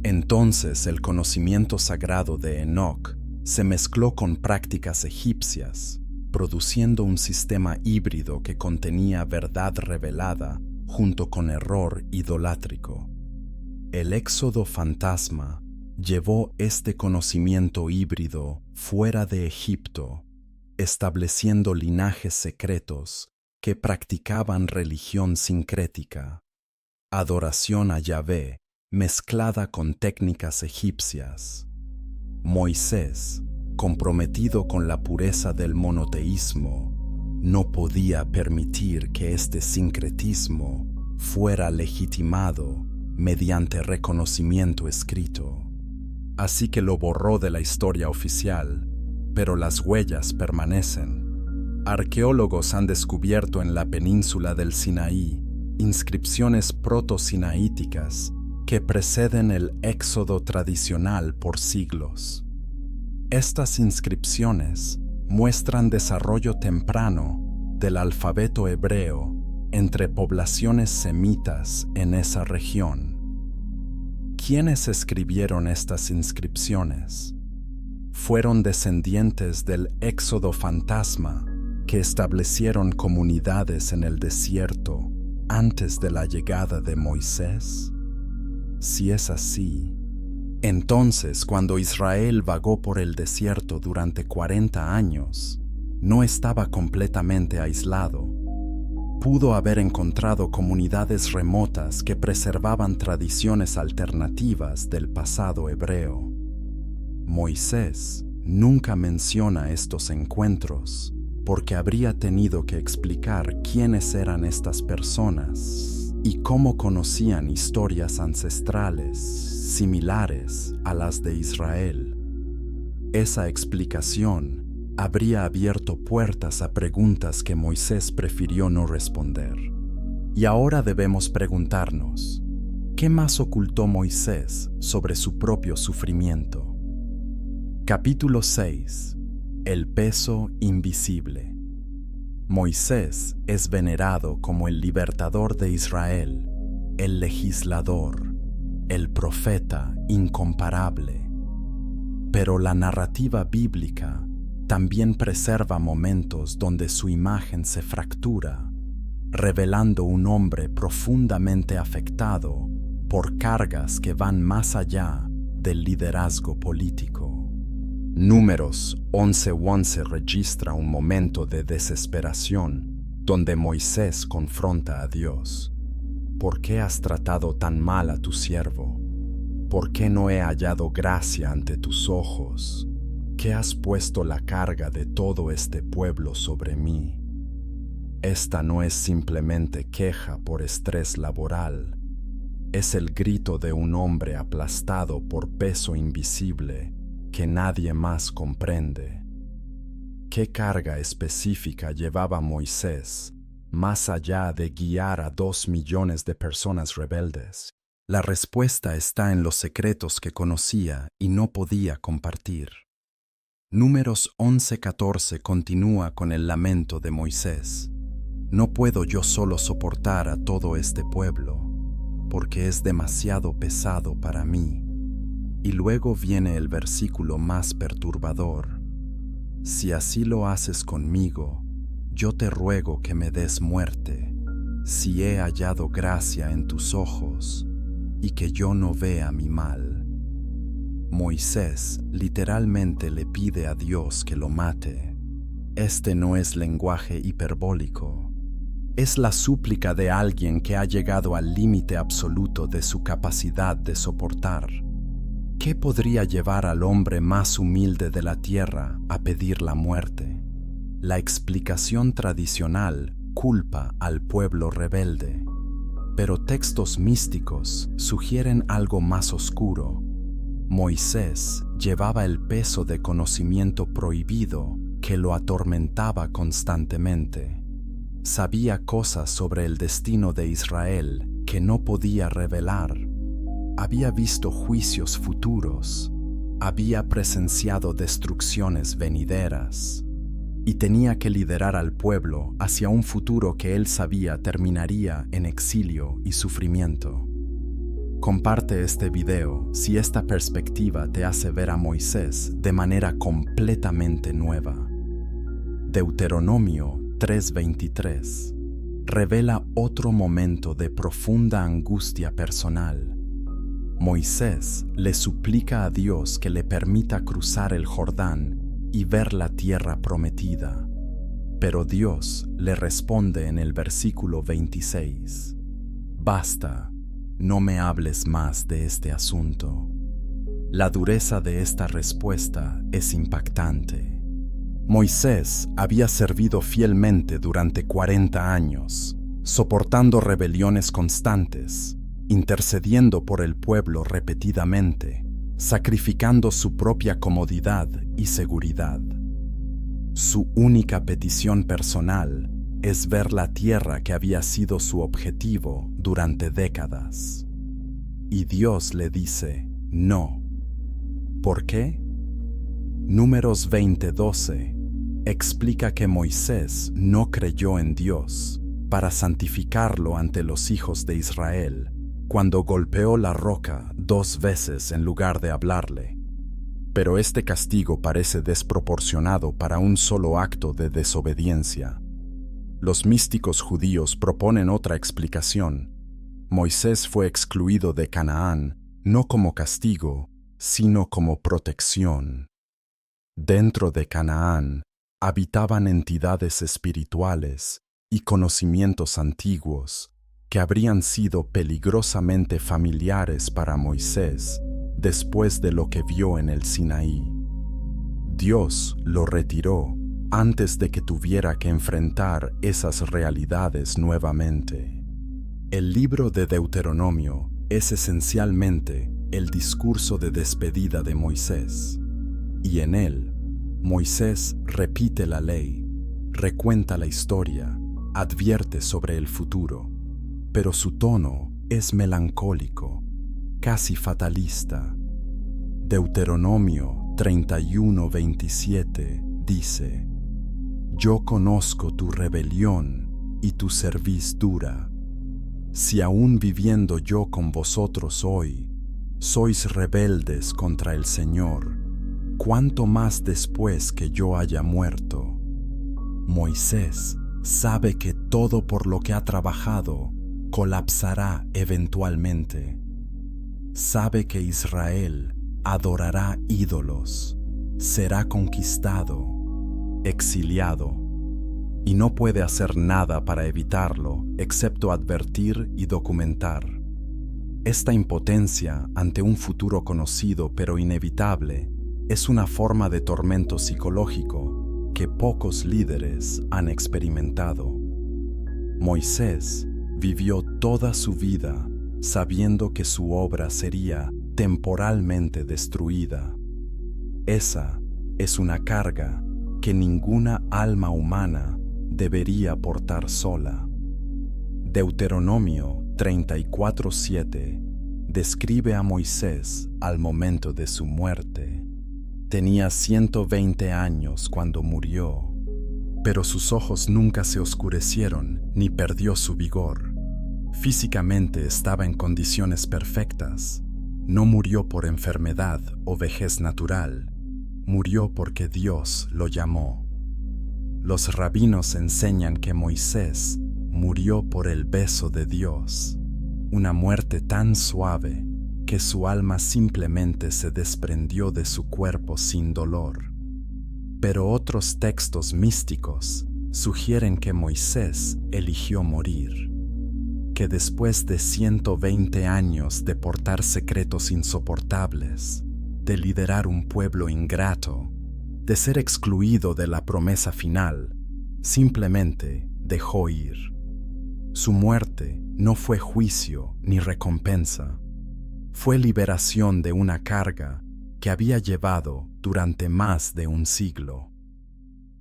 entonces el conocimiento sagrado de Enoc se mezcló con prácticas egipcias, produciendo un sistema híbrido que contenía verdad revelada junto con error idolátrico. El Éxodo fantasma llevó este conocimiento híbrido fuera de Egipto, estableciendo linajes secretos que practicaban religión sincrética, adoración a Yahvé mezclada con técnicas egipcias. Moisés, comprometido con la pureza del monoteísmo, no podía permitir que este sincretismo fuera legitimado mediante reconocimiento escrito. Así que lo borró de la historia oficial, pero las huellas permanecen. Arqueólogos han descubierto en la península del Sinaí inscripciones proto-sinaíticas que preceden el éxodo tradicional por siglos. Estas inscripciones muestran desarrollo temprano del alfabeto hebreo entre poblaciones semitas en esa región. ¿Quiénes escribieron estas inscripciones? Fueron descendientes del éxodo fantasma que establecieron comunidades en el desierto antes de la llegada de Moisés. Si es así, entonces cuando Israel vagó por el desierto durante 40 años, no estaba completamente aislado. Pudo haber encontrado comunidades remotas que preservaban tradiciones alternativas del pasado hebreo. Moisés nunca menciona estos encuentros porque habría tenido que explicar quiénes eran estas personas y cómo conocían historias ancestrales similares a las de Israel. Esa explicación habría abierto puertas a preguntas que Moisés prefirió no responder. Y ahora debemos preguntarnos, ¿qué más ocultó Moisés sobre su propio sufrimiento? Capítulo 6. El peso invisible. Moisés es venerado como el libertador de Israel, el legislador, el profeta incomparable. Pero la narrativa bíblica también preserva momentos donde su imagen se fractura, revelando un hombre profundamente afectado por cargas que van más allá del liderazgo político. Números 11:11 registra un momento de desesperación donde Moisés confronta a Dios. ¿Por qué has tratado tan mal a tu siervo? ¿Por qué no he hallado gracia ante tus ojos? ¿Qué has puesto la carga de todo este pueblo sobre mí? Esta no es simplemente queja por estrés laboral. Es el grito de un hombre aplastado por peso invisible que nadie más comprende. ¿Qué carga específica llevaba Moisés más allá de guiar a 2 millones de personas rebeldes? La respuesta está en los secretos que conocía y no podía compartir. Números 11:14 continúa con el lamento de Moisés. No puedo yo solo soportar a todo este pueblo, porque es demasiado pesado para mí. Y luego viene el versículo más perturbador. Si así lo haces conmigo, yo te ruego que me des muerte, si he hallado gracia en tus ojos, y que yo no vea mi mal. Moisés literalmente le pide a Dios que lo mate. Este no es lenguaje hiperbólico. Es la súplica de alguien que ha llegado al límite absoluto de su capacidad de soportar. ¿Qué podría llevar al hombre más humilde de la tierra a pedir la muerte? La explicación tradicional culpa al pueblo rebelde, pero textos místicos sugieren algo más oscuro. Moisés llevaba el peso de conocimiento prohibido que lo atormentaba constantemente. Sabía cosas sobre el destino de Israel que no podía revelar. Había visto juicios futuros, había presenciado destrucciones venideras y tenía que liderar al pueblo hacia un futuro que él sabía terminaría en exilio y sufrimiento. Comparte este video si esta perspectiva te hace ver a Moisés de manera completamente nueva. Deuteronomio 3:23 revela otro momento de profunda angustia personal. Moisés le suplica a Dios que le permita cruzar el Jordán y ver la tierra prometida. Pero Dios le responde en el versículo 26: Basta, no me hables más de este asunto. La dureza de esta respuesta es impactante. Moisés había servido fielmente durante 40 años, soportando rebeliones constantes, intercediendo por el pueblo repetidamente, sacrificando su propia comodidad y seguridad. Su única petición personal es ver la tierra que había sido su objetivo durante décadas. Y Dios le dice, no. ¿Por qué? Números 20:12 explica que Moisés no creyó en Dios para santificarlo ante los hijos de Israel cuando golpeó la roca 2 veces en lugar de hablarle. Pero este castigo parece desproporcionado para un solo acto de desobediencia. Los místicos judíos proponen otra explicación. Moisés fue excluido de Canaán no como castigo, sino como protección. Dentro de Canaán habitaban entidades espirituales y conocimientos antiguos que habrían sido peligrosamente familiares para Moisés después de lo que vio en el Sinaí. Dios lo retiró antes de que tuviera que enfrentar esas realidades nuevamente. El libro de Deuteronomio es esencialmente el discurso de despedida de Moisés, y en él, Moisés repite la ley, recuenta la historia, advierte sobre el futuro, pero su tono es melancólico, casi fatalista. Deuteronomio 31:27 dice: Yo conozco tu rebelión y tu cerviz dura. Si aún viviendo yo con vosotros hoy, sois rebeldes contra el Señor, ¿cuánto más después que yo haya muerto? Moisés sabe que todo por lo que ha trabajado colapsará eventualmente. Sabe que Israel adorará ídolos, será conquistado, exiliado, y no puede hacer nada para evitarlo excepto advertir y documentar. Esta impotencia ante un futuro conocido pero inevitable es una forma de tormento psicológico que pocos líderes han experimentado. Moisés vivió toda su vida sabiendo que su obra sería temporalmente destruida. Esa es una carga que ninguna alma humana debería portar sola. Deuteronomio 34:7 describe a Moisés al momento de su muerte. Tenía 120 años cuando murió, pero sus ojos nunca se oscurecieron ni perdió su vigor. Físicamente estaba en condiciones perfectas. No murió por enfermedad o vejez natural, murió porque Dios lo llamó. Los rabinos enseñan que Moisés murió por el beso de Dios, una muerte tan suave que su alma simplemente se desprendió de su cuerpo sin dolor. Pero otros textos místicos sugieren que Moisés eligió morir, que después de 120 años de portar secretos insoportables, de liderar un pueblo ingrato, de ser excluido de la promesa final, simplemente dejó ir. Su muerte no fue juicio ni recompensa, fue liberación de una carga que había llevado durante más de un siglo.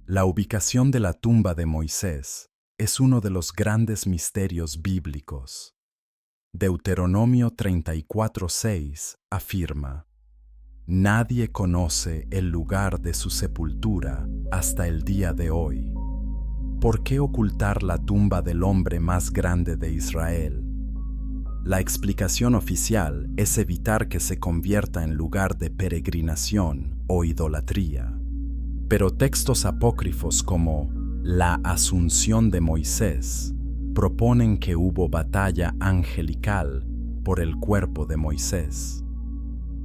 La ubicación de la tumba de Moisés es uno de los grandes misterios bíblicos. Deuteronomio 34:6 afirma: Nadie conoce el lugar de su sepultura hasta el día de hoy. ¿Por qué ocultar la tumba del hombre más grande de Israel? La explicación oficial es evitar que se convierta en lugar de peregrinación o idolatría. Pero textos apócrifos como la Asunción de Moisés proponen que hubo batalla angelical por el cuerpo de Moisés.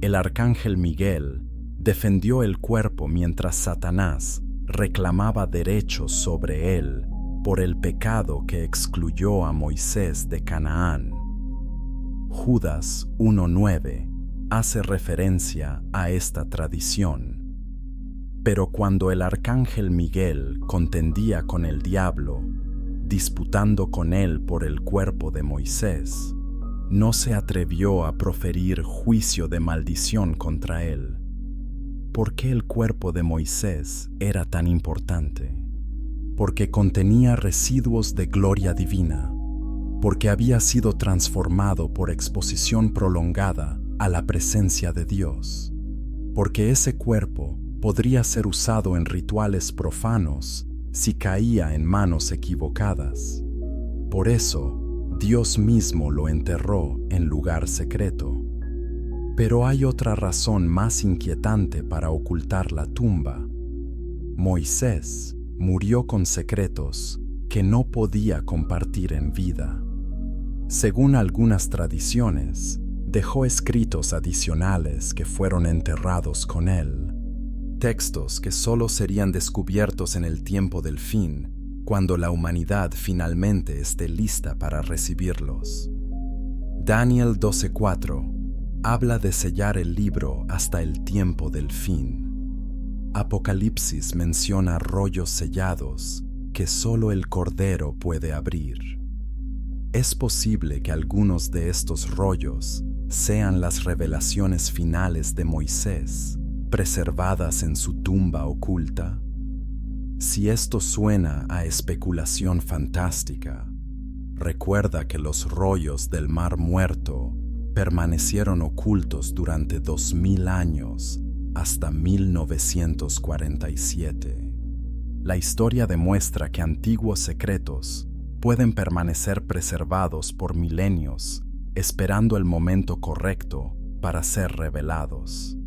El arcángel Miguel defendió el cuerpo mientras Satanás reclamaba derechos sobre él por el pecado que excluyó a Moisés de Canaán. Judas 1:9 hace referencia a esta tradición. Pero cuando el arcángel Miguel contendía con el diablo, disputando con él por el cuerpo de Moisés, no se atrevió a proferir juicio de maldición contra él. ¿por qué el cuerpo de Moisés era tan importante? Porque contenía residuos de gloria divina, porque había sido transformado por exposición prolongada a la presencia de Dios, porque ese cuerpo podría ser usado en rituales profanos si caía en manos equivocadas. Por eso, Dios mismo lo enterró en lugar secreto. Pero hay otra razón más inquietante para ocultar la tumba. Moisés murió con secretos que no podía compartir en vida. Según algunas tradiciones, dejó escritos adicionales que fueron enterrados con él, textos que solo serían descubiertos en el tiempo del fin, cuando la humanidad finalmente esté lista para recibirlos. Daniel 12:4 habla de sellar el libro hasta el tiempo del fin. Apocalipsis menciona rollos sellados que solo el Cordero puede abrir. Es posible que algunos de estos rollos sean las revelaciones finales de Moisés, preservadas en su tumba oculta. Si esto suena a especulación fantástica, recuerda que los rollos del Mar Muerto permanecieron ocultos durante 2000 años, hasta 1947. La historia demuestra que antiguos secretos pueden permanecer preservados por milenios, esperando el momento correcto para ser revelados.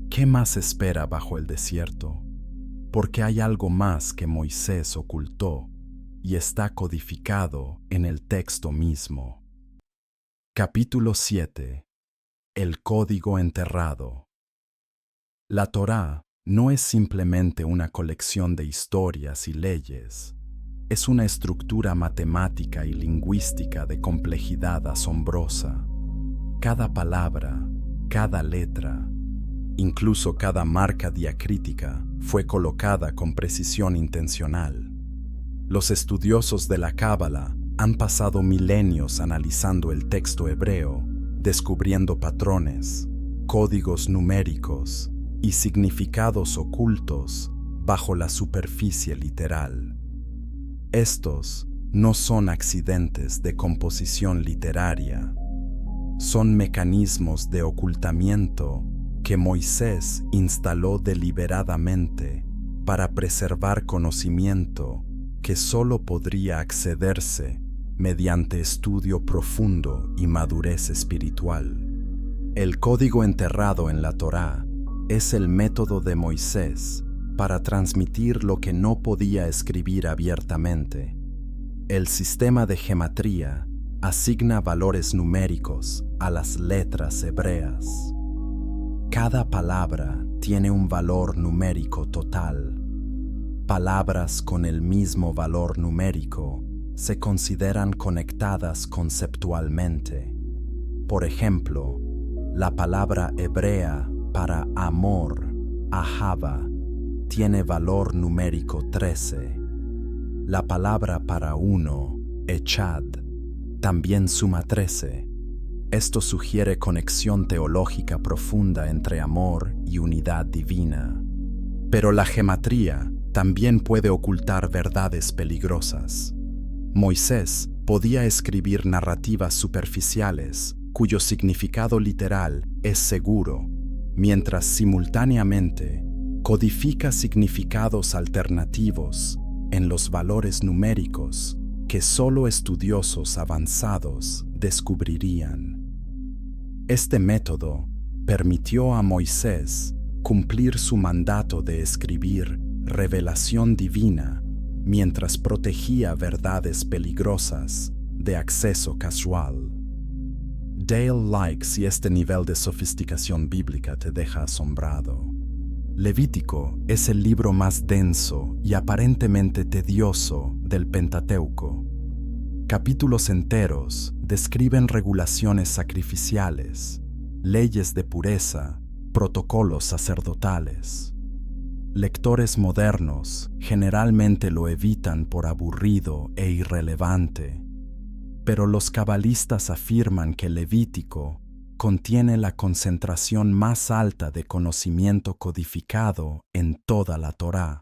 ¿Qué más espera bajo el desierto? Porque hay algo más que Moisés ocultó y está codificado en el texto mismo. Capítulo 7. El código enterrado. La Torá no es simplemente una colección de historias y leyes. Es una estructura matemática y lingüística de complejidad asombrosa. Cada palabra, cada letra, incluso cada marca diacrítica, fue colocada con precisión intencional. Los estudiosos de la Cábala han pasado milenios analizando el texto hebreo, descubriendo patrones, códigos numéricos y significados ocultos bajo la superficie literal. Estos no son accidentes de composición literaria, son mecanismos de ocultamiento que Moisés instaló deliberadamente para preservar conocimiento que solo podría accederse mediante estudio profundo y madurez espiritual. El código enterrado en la Torá es el método de Moisés para transmitir lo que no podía escribir abiertamente. El sistema de gematría asigna valores numéricos a las letras hebreas. Cada palabra tiene un valor numérico total. Palabras con el mismo valor numérico se consideran conectadas conceptualmente. Por ejemplo, la palabra hebrea para amor, ahava, tiene valor numérico 13. La palabra para uno, echad, también suma 13. Esto sugiere conexión teológica profunda entre amor y unidad divina. Pero la gematría también puede ocultar verdades peligrosas. Moisés podía escribir narrativas superficiales cuyo significado literal es seguro, mientras simultáneamente codifica significados alternativos en los valores numéricos que solo estudiosos avanzados descubrirían. Este método permitió a Moisés cumplir su mandato de escribir revelación divina mientras protegía verdades peligrosas de acceso casual. Dale like si este nivel de sofisticación bíblica te deja asombrado. Levítico es el libro más denso y aparentemente tedioso del Pentateuco. Capítulos enteros describen regulaciones sacrificiales, leyes de pureza, protocolos sacerdotales. Lectores modernos generalmente lo evitan por aburrido e irrelevante, pero los cabalistas afirman que Levítico contiene la concentración más alta de conocimiento codificado en toda la Torá.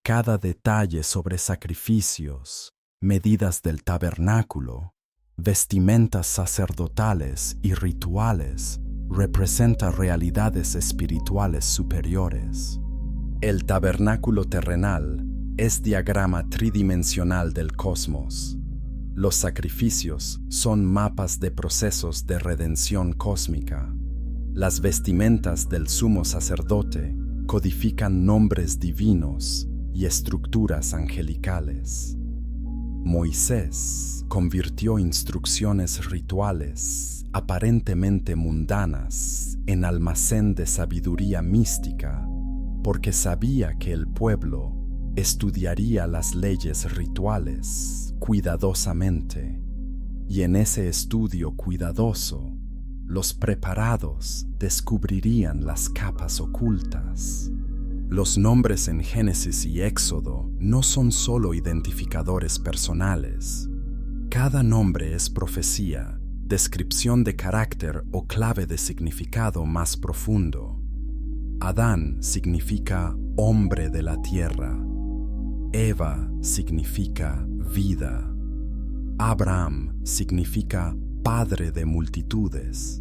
Cada detalle sobre sacrificios, medidas del tabernáculo, vestimentas sacerdotales y rituales representa realidades espirituales superiores. El tabernáculo terrenal es diagrama tridimensional del cosmos. Los sacrificios son mapas de procesos de redención cósmica. Las vestimentas del sumo sacerdote codifican nombres divinos y estructuras angelicales. Moisés convirtió instrucciones rituales aparentemente mundanas en almacén de sabiduría mística, porque sabía que el pueblo estudiaría las leyes rituales cuidadosamente, y en ese estudio cuidadoso, los preparados descubrirían las capas ocultas. Los nombres en Génesis y Éxodo no son solo identificadores personales. Cada nombre es profecía, descripción de carácter o clave de significado más profundo. Adán significa hombre de la tierra. Eva significa vida. Abraham significa padre de multitudes.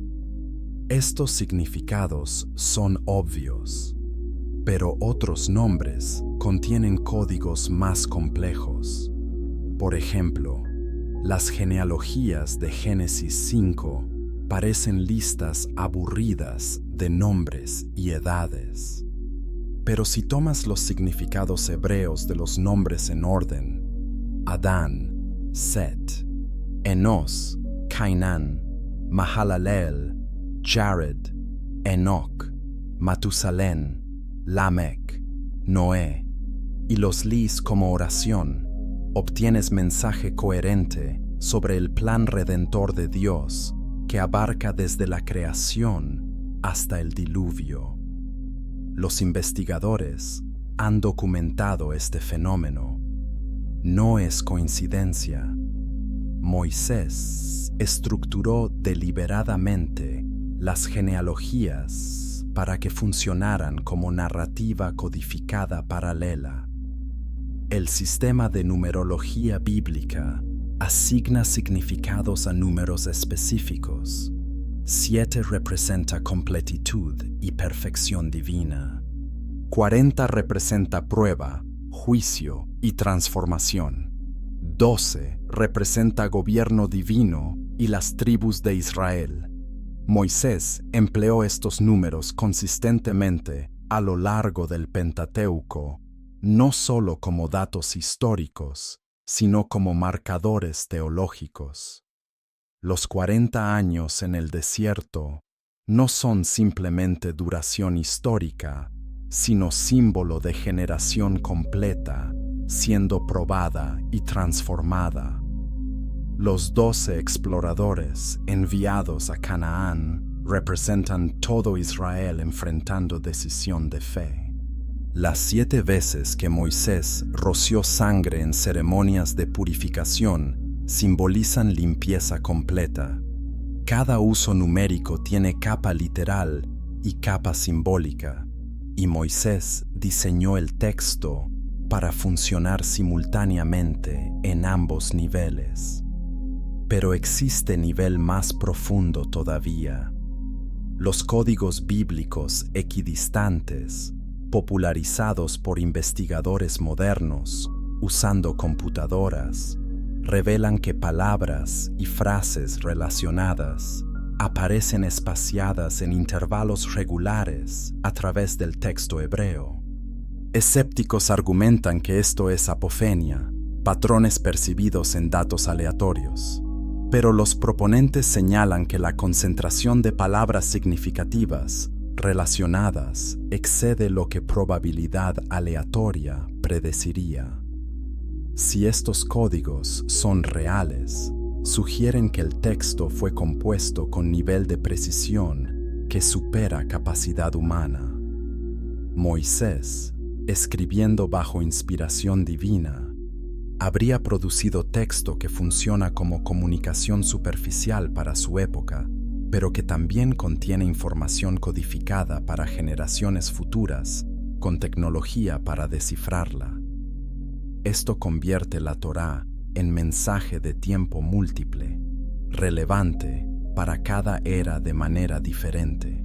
Estos significados son obvios, pero otros nombres contienen códigos más complejos. Por ejemplo, las genealogías de Génesis 5 parecen listas aburridas de nombres y edades. Pero si tomas los significados hebreos de los nombres en orden, Adán, Set, Enos, Cainán, Mahalalel, Jared, Enoch, Matusalén, Lamec, Noé, y los lees como oración, obtienes mensaje coherente sobre el plan redentor de Dios que abarca desde la creación hasta el diluvio. Los investigadores han documentado este fenómeno. No es coincidencia. Moisés estructuró deliberadamente las genealogías para que funcionaran como narrativa codificada paralela. El sistema de numerología bíblica asigna significados a números específicos. 7 representa completitud y perfección divina. 40 representa prueba, juicio y transformación. 12 representa gobierno divino y las tribus de Israel. Moisés empleó estos números consistentemente a lo largo del Pentateuco, no solo como datos históricos, sino como marcadores teológicos. Los 40 años en el desierto no son simplemente duración histórica, sino símbolo de generación completa, siendo probada y transformada. Los 12 exploradores enviados a Canaán representan todo Israel enfrentando decisión de fe. Las 7 veces que Moisés roció sangre en ceremonias de purificación simbolizan limpieza completa. Cada uso numérico tiene capa literal y capa simbólica, y Moisés diseñó el texto para funcionar simultáneamente en ambos niveles. Pero existe nivel más profundo todavía. Los códigos bíblicos equidistantes, popularizados por investigadores modernos usando computadoras, revelan que palabras y frases relacionadas aparecen espaciadas en intervalos regulares a través del texto hebreo. Escépticos argumentan que esto es apofenia, patrones percibidos en datos aleatorios. Pero los proponentes señalan que la concentración de palabras significativas relacionadas excede lo que probabilidad aleatoria predeciría. Si estos códigos son reales, sugieren que el texto fue compuesto con nivel de precisión que supera capacidad humana. Moisés, escribiendo bajo inspiración divina, habría producido texto que funciona como comunicación superficial para su época, pero que también contiene información codificada para generaciones futuras, con tecnología para descifrarla. Esto convierte la Torá en mensaje de tiempo múltiple, relevante para cada era de manera diferente.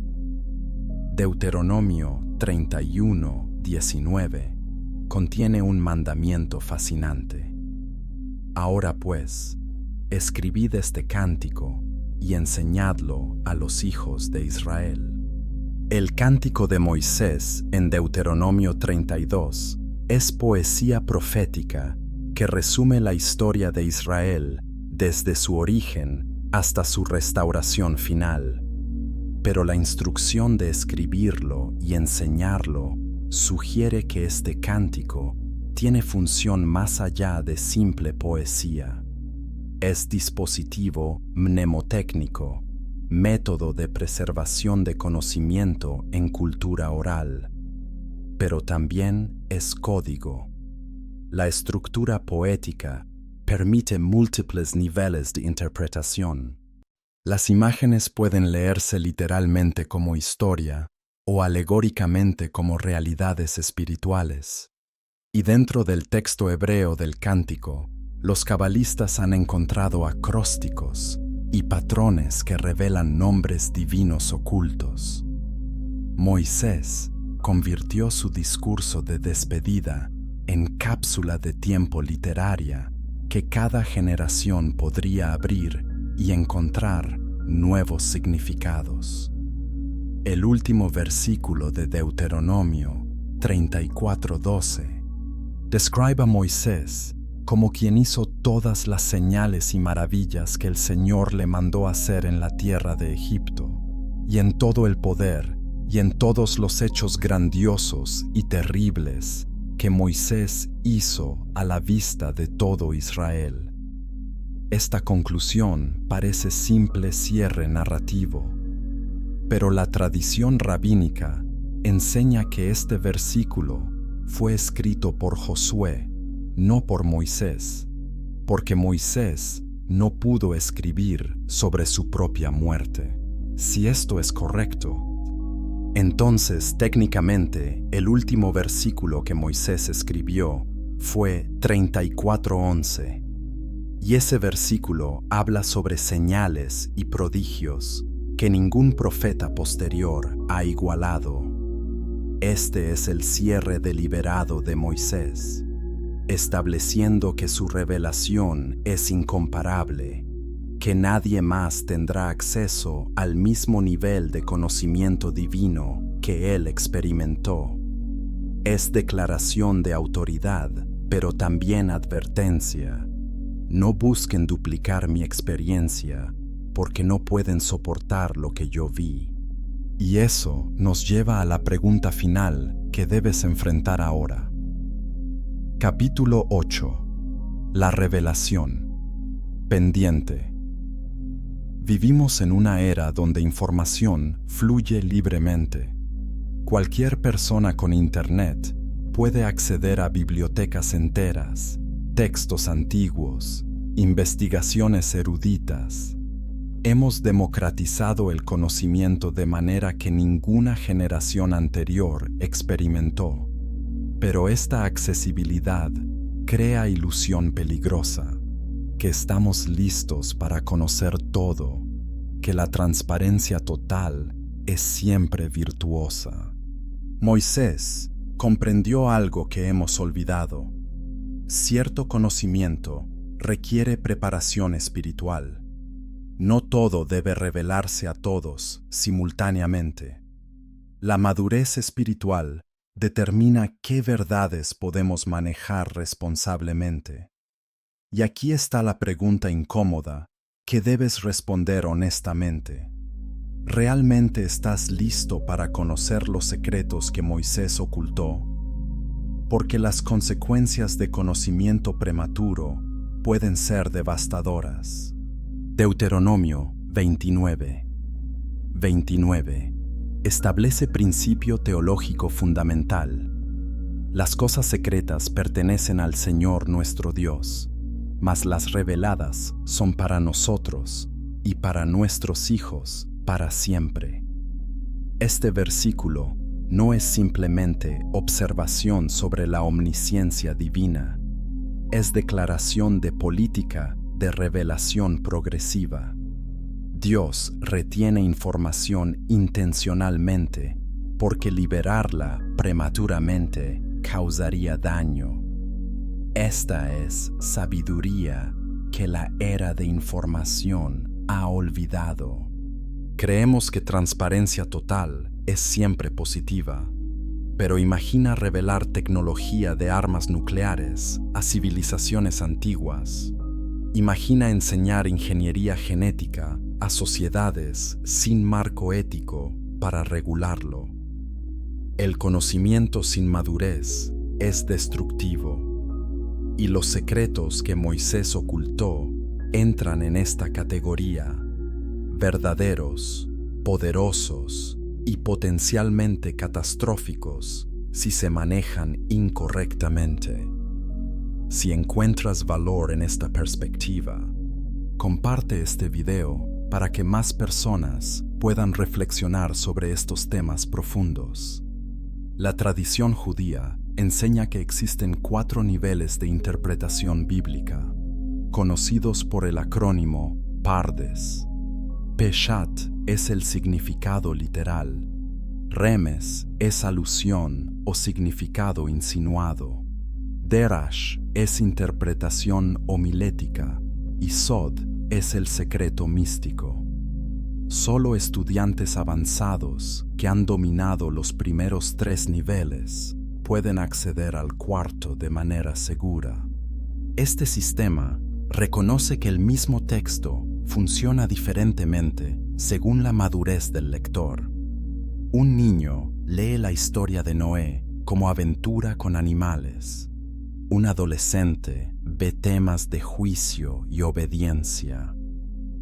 Deuteronomio 31:19 contiene un mandamiento fascinante. Ahora pues, escribid este cántico y enseñadlo a los hijos de Israel. El cántico de Moisés en Deuteronomio 32 es poesía profética que resume la historia de Israel desde su origen hasta su restauración final. Pero la instrucción de escribirlo y enseñarlo sugiere que este cántico tiene función más allá de simple poesía. Es dispositivo mnemotécnico, método de preservación de conocimiento en cultura oral, pero también es código. La estructura poética permite múltiples niveles de interpretación. Las imágenes pueden leerse literalmente como historia o alegóricamente como realidades espirituales. Y dentro del texto hebreo del cántico, los cabalistas han encontrado acrósticos y patrones que revelan nombres divinos ocultos. Moisés convirtió su discurso de despedida en cápsula de tiempo literaria que cada generación podría abrir y encontrar nuevos significados. El último versículo de Deuteronomio 34:12 describe a Moisés como quien hizo todas las señales y maravillas que el Señor le mandó hacer en la tierra de Egipto, y en todo el poder y en todos los hechos grandiosos y terribles que Moisés hizo a la vista de todo Israel. Esta conclusión parece simple cierre narrativo, pero la tradición rabínica enseña que este versículo fue escrito por Josué, no por Moisés, porque Moisés no pudo escribir sobre su propia muerte. Si esto es correcto, entonces técnicamente el último versículo que Moisés escribió fue 34:11, y ese versículo habla sobre señales y prodigios que ningún profeta posterior ha igualado. Este es el cierre deliberado de Moisés, estableciendo que su revelación es incomparable, que nadie más tendrá acceso al mismo nivel de conocimiento divino que él experimentó. Es declaración de autoridad, pero también advertencia. No busquen duplicar mi experiencia, porque no pueden soportar lo que yo vi. Y eso nos lleva a la pregunta final que debes enfrentar ahora. Capítulo 8. La revelación. Pendiente. Vivimos en una era donde información fluye libremente. Cualquier persona con Internet puede acceder a bibliotecas enteras, textos antiguos, investigaciones eruditas. Hemos democratizado el conocimiento de manera que ninguna generación anterior experimentó. Pero esta accesibilidad crea ilusión peligrosa, que estamos listos para conocer todo, que la transparencia total es siempre virtuosa. Moisés comprendió algo que hemos olvidado. Cierto conocimiento requiere preparación espiritual. No todo debe revelarse a todos simultáneamente. La madurez espiritual determina qué verdades podemos manejar responsablemente. Y aquí está la pregunta incómoda que debes responder honestamente. ¿Realmente estás listo para conocer los secretos que Moisés ocultó? Porque las consecuencias de conocimiento prematuro pueden ser devastadoras. Deuteronomio 29:29 establece principio teológico fundamental. Las cosas secretas pertenecen al Señor nuestro Dios, mas las reveladas son para nosotros y para nuestros hijos para siempre. Este versículo no es simplemente observación sobre la omnisciencia divina, es declaración de política de revelación progresiva. Dios retiene información intencionalmente porque liberarla prematuramente causaría daño. Esta es sabiduría que la era de información ha olvidado. Creemos que transparencia total es siempre positiva, pero imagina revelar tecnología de armas nucleares a civilizaciones antiguas. Imagina enseñar ingeniería genética a sociedades sin marco ético para regularlo. El conocimiento sin madurez es destructivo, y los secretos que Moisés ocultó entran en esta categoría: verdaderos, poderosos y potencialmente catastróficos si se manejan incorrectamente. Si encuentras valor en esta perspectiva, comparte este video para que más personas puedan reflexionar sobre estos temas profundos. La tradición judía enseña que existen 4 niveles de interpretación bíblica, conocidos por el acrónimo PARDES. Peshat es el significado literal, Remes es alusión o significado insinuado, Derash es interpretación homilética y Sod es el secreto místico. Solo estudiantes avanzados que han dominado los primeros 3 niveles pueden acceder al 4º de manera segura. Este sistema reconoce que el mismo texto funciona diferentemente según la madurez del lector. Un niño lee la historia de Noé como aventura con animales. Un adolescente ve temas de juicio y obediencia.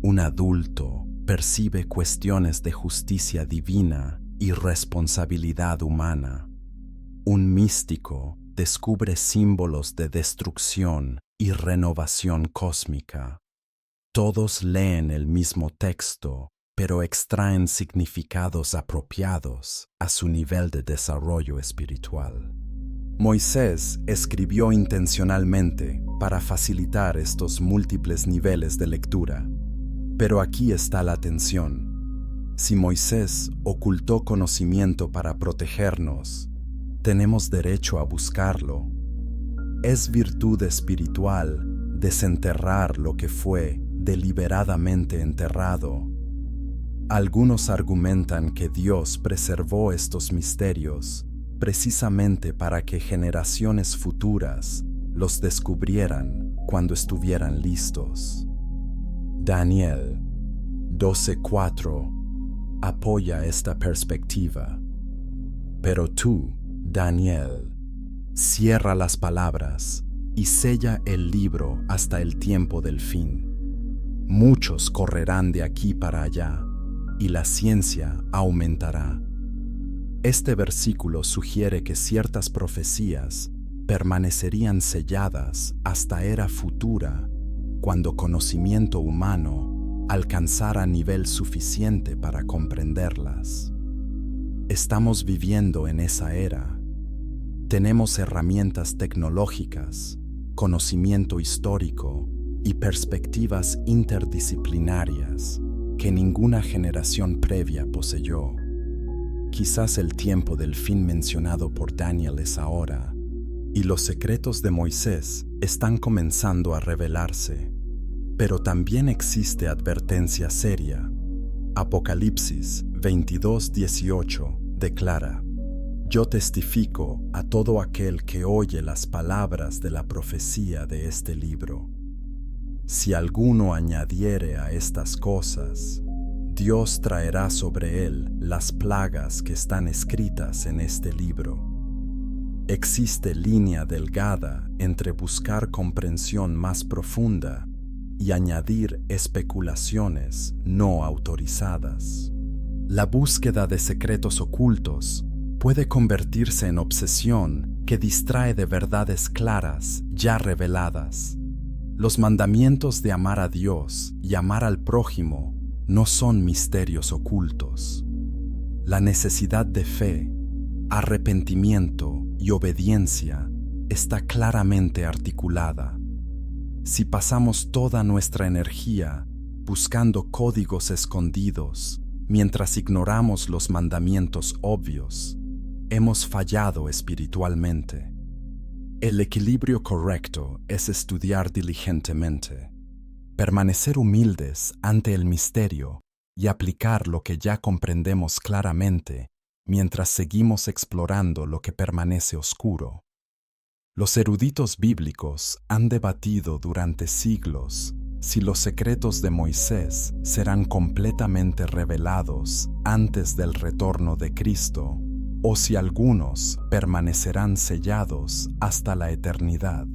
Un adulto percibe cuestiones de justicia divina y responsabilidad humana. Un místico descubre símbolos de destrucción y renovación cósmica. Todos leen el mismo texto, pero extraen significados apropiados a su nivel de desarrollo espiritual. Moisés escribió intencionalmente para facilitar estos múltiples niveles de lectura. Pero aquí está la tensión. Si Moisés ocultó conocimiento para protegernos, tenemos derecho a buscarlo. Es virtud espiritual desenterrar lo que fue deliberadamente enterrado. Algunos argumentan que Dios preservó estos misterios precisamente para que generaciones futuras los descubrieran cuando estuvieran listos. Daniel 12:4 apoya esta perspectiva. Pero tú, Daniel, cierra las palabras y sella el libro hasta el tiempo del fin. Muchos correrán de aquí para allá, y la ciencia aumentará. Este versículo sugiere que ciertas profecías permanecerían selladas hasta era futura, cuando conocimiento humano alcanzara nivel suficiente para comprenderlas. Estamos viviendo en esa era. Tenemos herramientas tecnológicas, conocimiento histórico y perspectivas interdisciplinarias que ninguna generación previa poseyó. Quizás el tiempo del fin mencionado por Daniel es ahora, y los secretos de Moisés están comenzando a revelarse. Pero también existe advertencia seria. Apocalipsis 22:18 declara: Yo testifico a todo aquel que oye las palabras de la profecía de este libro. Si alguno añadiere a estas cosas, Dios traerá sobre él las plagas que están escritas en este libro. Existe línea delgada entre buscar comprensión más profunda y añadir especulaciones no autorizadas. La búsqueda de secretos ocultos puede convertirse en obsesión que distrae de verdades claras ya reveladas. Los mandamientos de amar a Dios y amar al prójimo no son misterios ocultos. La necesidad de fe, arrepentimiento y obediencia está claramente articulada. Si pasamos toda nuestra energía buscando códigos escondidos mientras ignoramos los mandamientos obvios, hemos fallado espiritualmente. El equilibrio correcto es estudiar diligentemente, permanecer humildes ante el misterio y aplicar lo que ya comprendemos claramente mientras seguimos explorando lo que permanece oscuro. Los eruditos bíblicos han debatido durante siglos si los secretos de Moisés serán completamente revelados antes del retorno de Cristo o si algunos permanecerán sellados hasta la eternidad.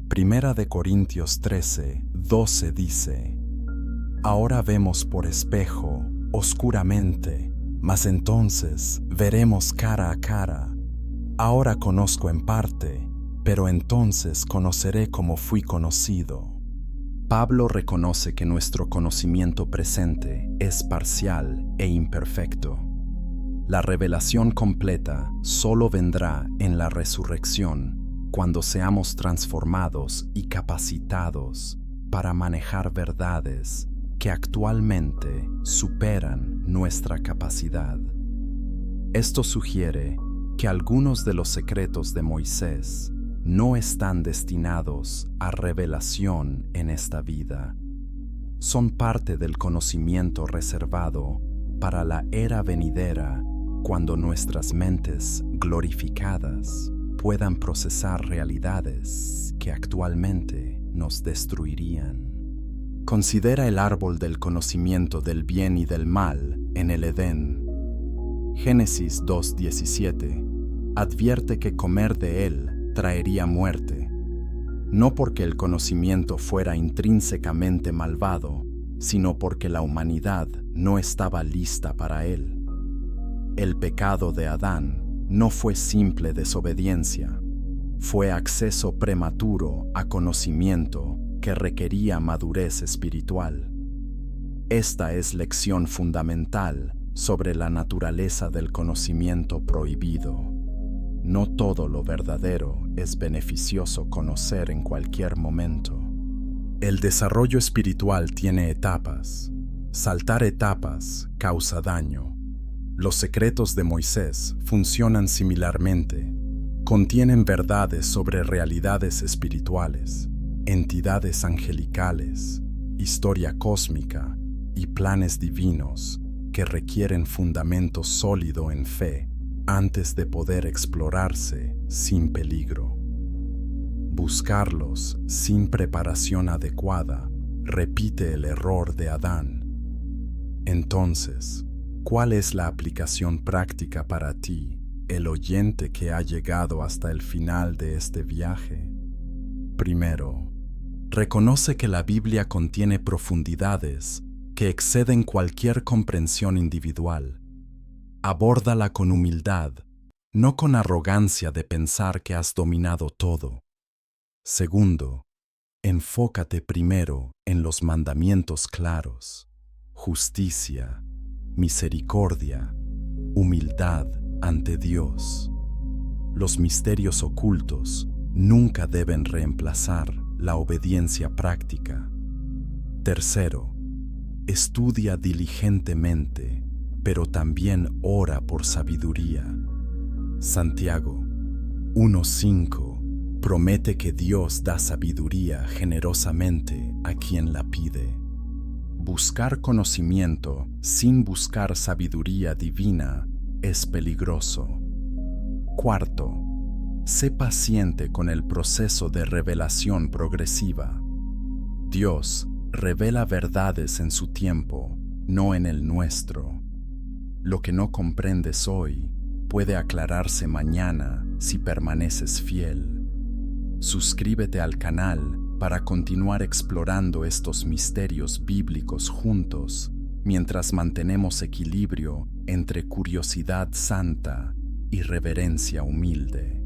Primera de Corintios 13:12 dice: Ahora vemos por espejo, oscuramente, mas entonces veremos cara a cara. Ahora conozco en parte, pero entonces conoceré como fui conocido. Pablo reconoce que nuestro conocimiento presente es parcial e imperfecto. La revelación completa solo vendrá en la resurrección, cuando seamos transformados y capacitados para manejar verdades que actualmente superan nuestra capacidad. Esto sugiere que algunos de los secretos de Moisés no están destinados a revelación en esta vida. Son parte del conocimiento reservado para la era venidera, cuando nuestras mentes glorificadas puedan procesar realidades que actualmente nos destruirían. Considera el árbol del conocimiento del bien y del mal en el Edén. Génesis 2:17 advierte que comer de él traería muerte, no porque el conocimiento fuera intrínsecamente malvado, sino porque la humanidad no estaba lista para él. El pecado de Adán no fue simple desobediencia, fue acceso prematuro a conocimiento que requería madurez espiritual. Esta es lección fundamental sobre la naturaleza del conocimiento prohibido. No todo lo verdadero es beneficioso conocer en cualquier momento. El desarrollo espiritual tiene etapas. Saltar etapas causa daño. Los secretos de Moisés funcionan similarmente. Contienen verdades sobre realidades espirituales, entidades angelicales, historia cósmica y planes divinos que requieren fundamento sólido en fe antes de poder explorarse sin peligro. Buscarlos sin preparación adecuada repite el error de Adán. Entonces, ¿cuál es la aplicación práctica para ti, el oyente que ha llegado hasta el final de este viaje? Primero, reconoce que la Biblia contiene profundidades que exceden cualquier comprensión individual. Abórdala con humildad, no con arrogancia de pensar que has dominado todo. Segundo, enfócate primero en los mandamientos claros: justicia, misericordia, humildad ante Dios. Los misterios ocultos nunca deben reemplazar la obediencia práctica. Tercero, estudia diligentemente, pero también ora por sabiduría. Santiago 1:5 promete que Dios da sabiduría generosamente a quien la pide. Buscar conocimiento sin buscar sabiduría divina es peligroso. Cuarto, sé paciente con el proceso de revelación progresiva. Dios revela verdades en su tiempo, no en el nuestro. Lo que no comprendes hoy puede aclararse mañana si permaneces fiel. Suscríbete al canal para continuar explorando estos misterios bíblicos juntos, mientras mantenemos equilibrio entre curiosidad santa y reverencia humilde.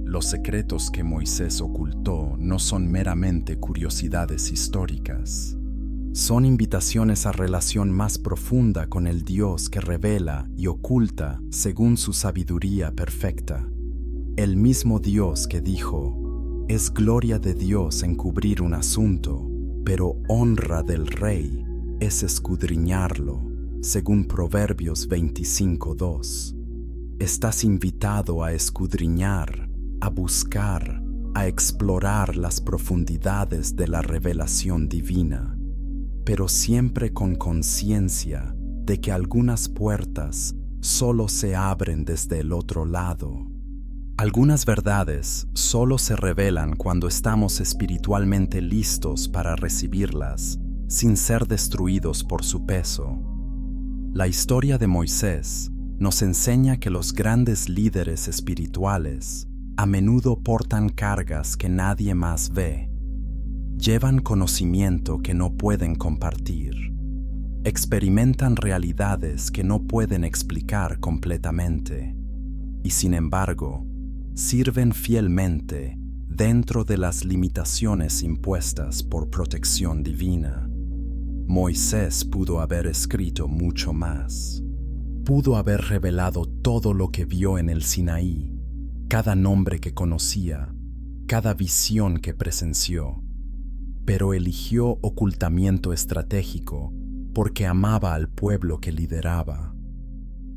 Los secretos que Moisés ocultó no son meramente curiosidades históricas. Son invitaciones a relación más profunda con el Dios que revela y oculta según su sabiduría perfecta. El mismo Dios que dijo: es gloria de Dios encubrir un asunto, pero honra del rey es escudriñarlo, según Proverbios 25:2. Estás invitado a escudriñar, a buscar, a explorar las profundidades de la revelación divina, pero siempre con conciencia de que algunas puertas solo se abren desde el otro lado. Algunas verdades solo se revelan cuando estamos espiritualmente listos para recibirlas, sin ser destruidos por su peso. La historia de Moisés nos enseña que los grandes líderes espirituales a menudo portan cargas que nadie más ve. Llevan conocimiento que no pueden compartir. Experimentan realidades que no pueden explicar completamente. Y sin embargo, sirven fielmente dentro de las limitaciones impuestas por protección divina. Moisés pudo haber escrito mucho más. Pudo haber revelado todo lo que vio en el Sinaí, cada nombre que conocía, cada visión que presenció, pero eligió ocultamiento estratégico porque amaba al pueblo que lideraba.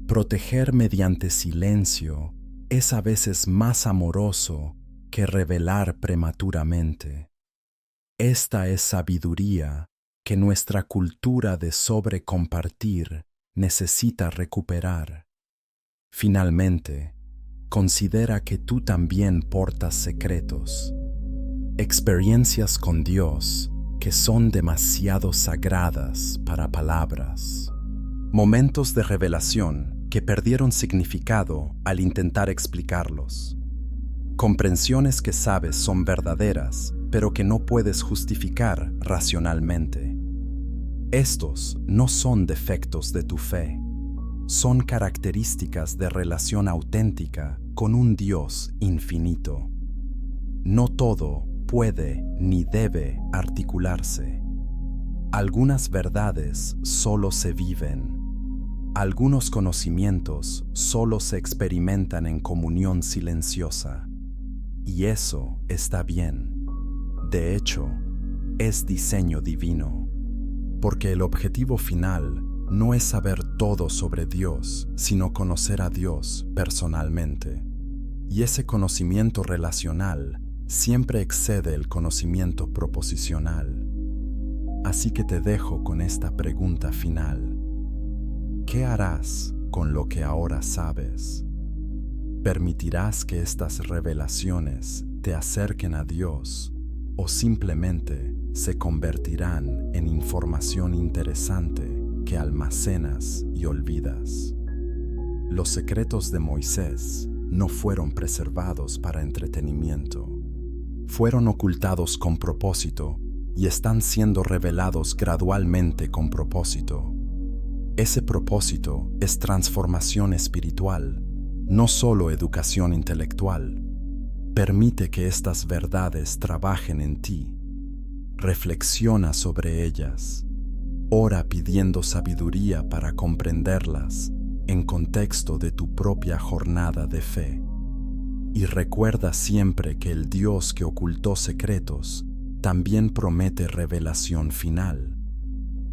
Proteger mediante silencio es a veces más amoroso que revelar prematuramente. Esta es sabiduría que nuestra cultura de sobrecompartir necesita recuperar. Finalmente, considera que tú también portas secretos, experiencias con Dios que son demasiado sagradas para palabras, momentos de revelación que perdieron significado al intentar explicarlos, comprensiones que sabes son verdaderas, pero que no puedes justificar racionalmente. Estos no son defectos de tu fe, son características de relación auténtica con un Dios infinito. No todo puede ni debe articularse. Algunas verdades solo se viven. Algunos conocimientos solo se experimentan en comunión silenciosa. Y eso está bien. De hecho, es diseño divino. Porque el objetivo final no es saber todo sobre Dios, sino conocer a Dios personalmente. Y ese conocimiento relacional siempre excede el conocimiento proposicional. Así que te dejo con esta pregunta final. ¿Qué harás con lo que ahora sabes? ¿Permitirás que estas revelaciones te acerquen a Dios o simplemente se convertirán en información interesante que almacenas y olvidas? Los secretos de Moisés no fueron preservados para entretenimiento. Fueron ocultados con propósito y están siendo revelados gradualmente con propósito. Ese propósito es transformación espiritual, no solo educación intelectual. Permite que estas verdades trabajen en ti. Reflexiona sobre ellas. Ora pidiendo sabiduría para comprenderlas en contexto de tu propia jornada de fe. Y recuerda siempre que el Dios que ocultó secretos también promete revelación final,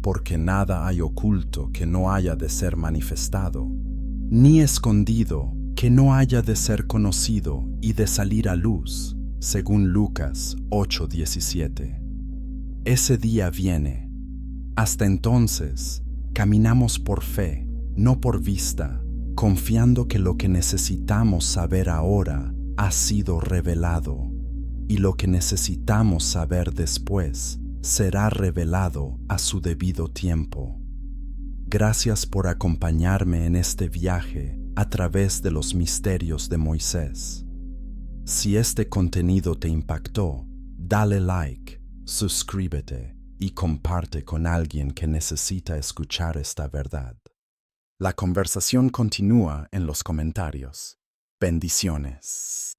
porque nada hay oculto que no haya de ser manifestado, ni escondido que no haya de ser conocido y de salir a luz, según Lucas 8:17. Ese día viene. Hasta entonces, caminamos por fe, no por vista, confiando que lo que necesitamos saber ahora ha sido revelado, y lo que necesitamos saber después será revelado a su debido tiempo. Gracias por acompañarme en este viaje a través de los misterios de Moisés. Si este contenido te impactó, dale like, suscríbete y comparte con alguien que necesita escuchar esta verdad. La conversación continúa en los comentarios. Bendiciones.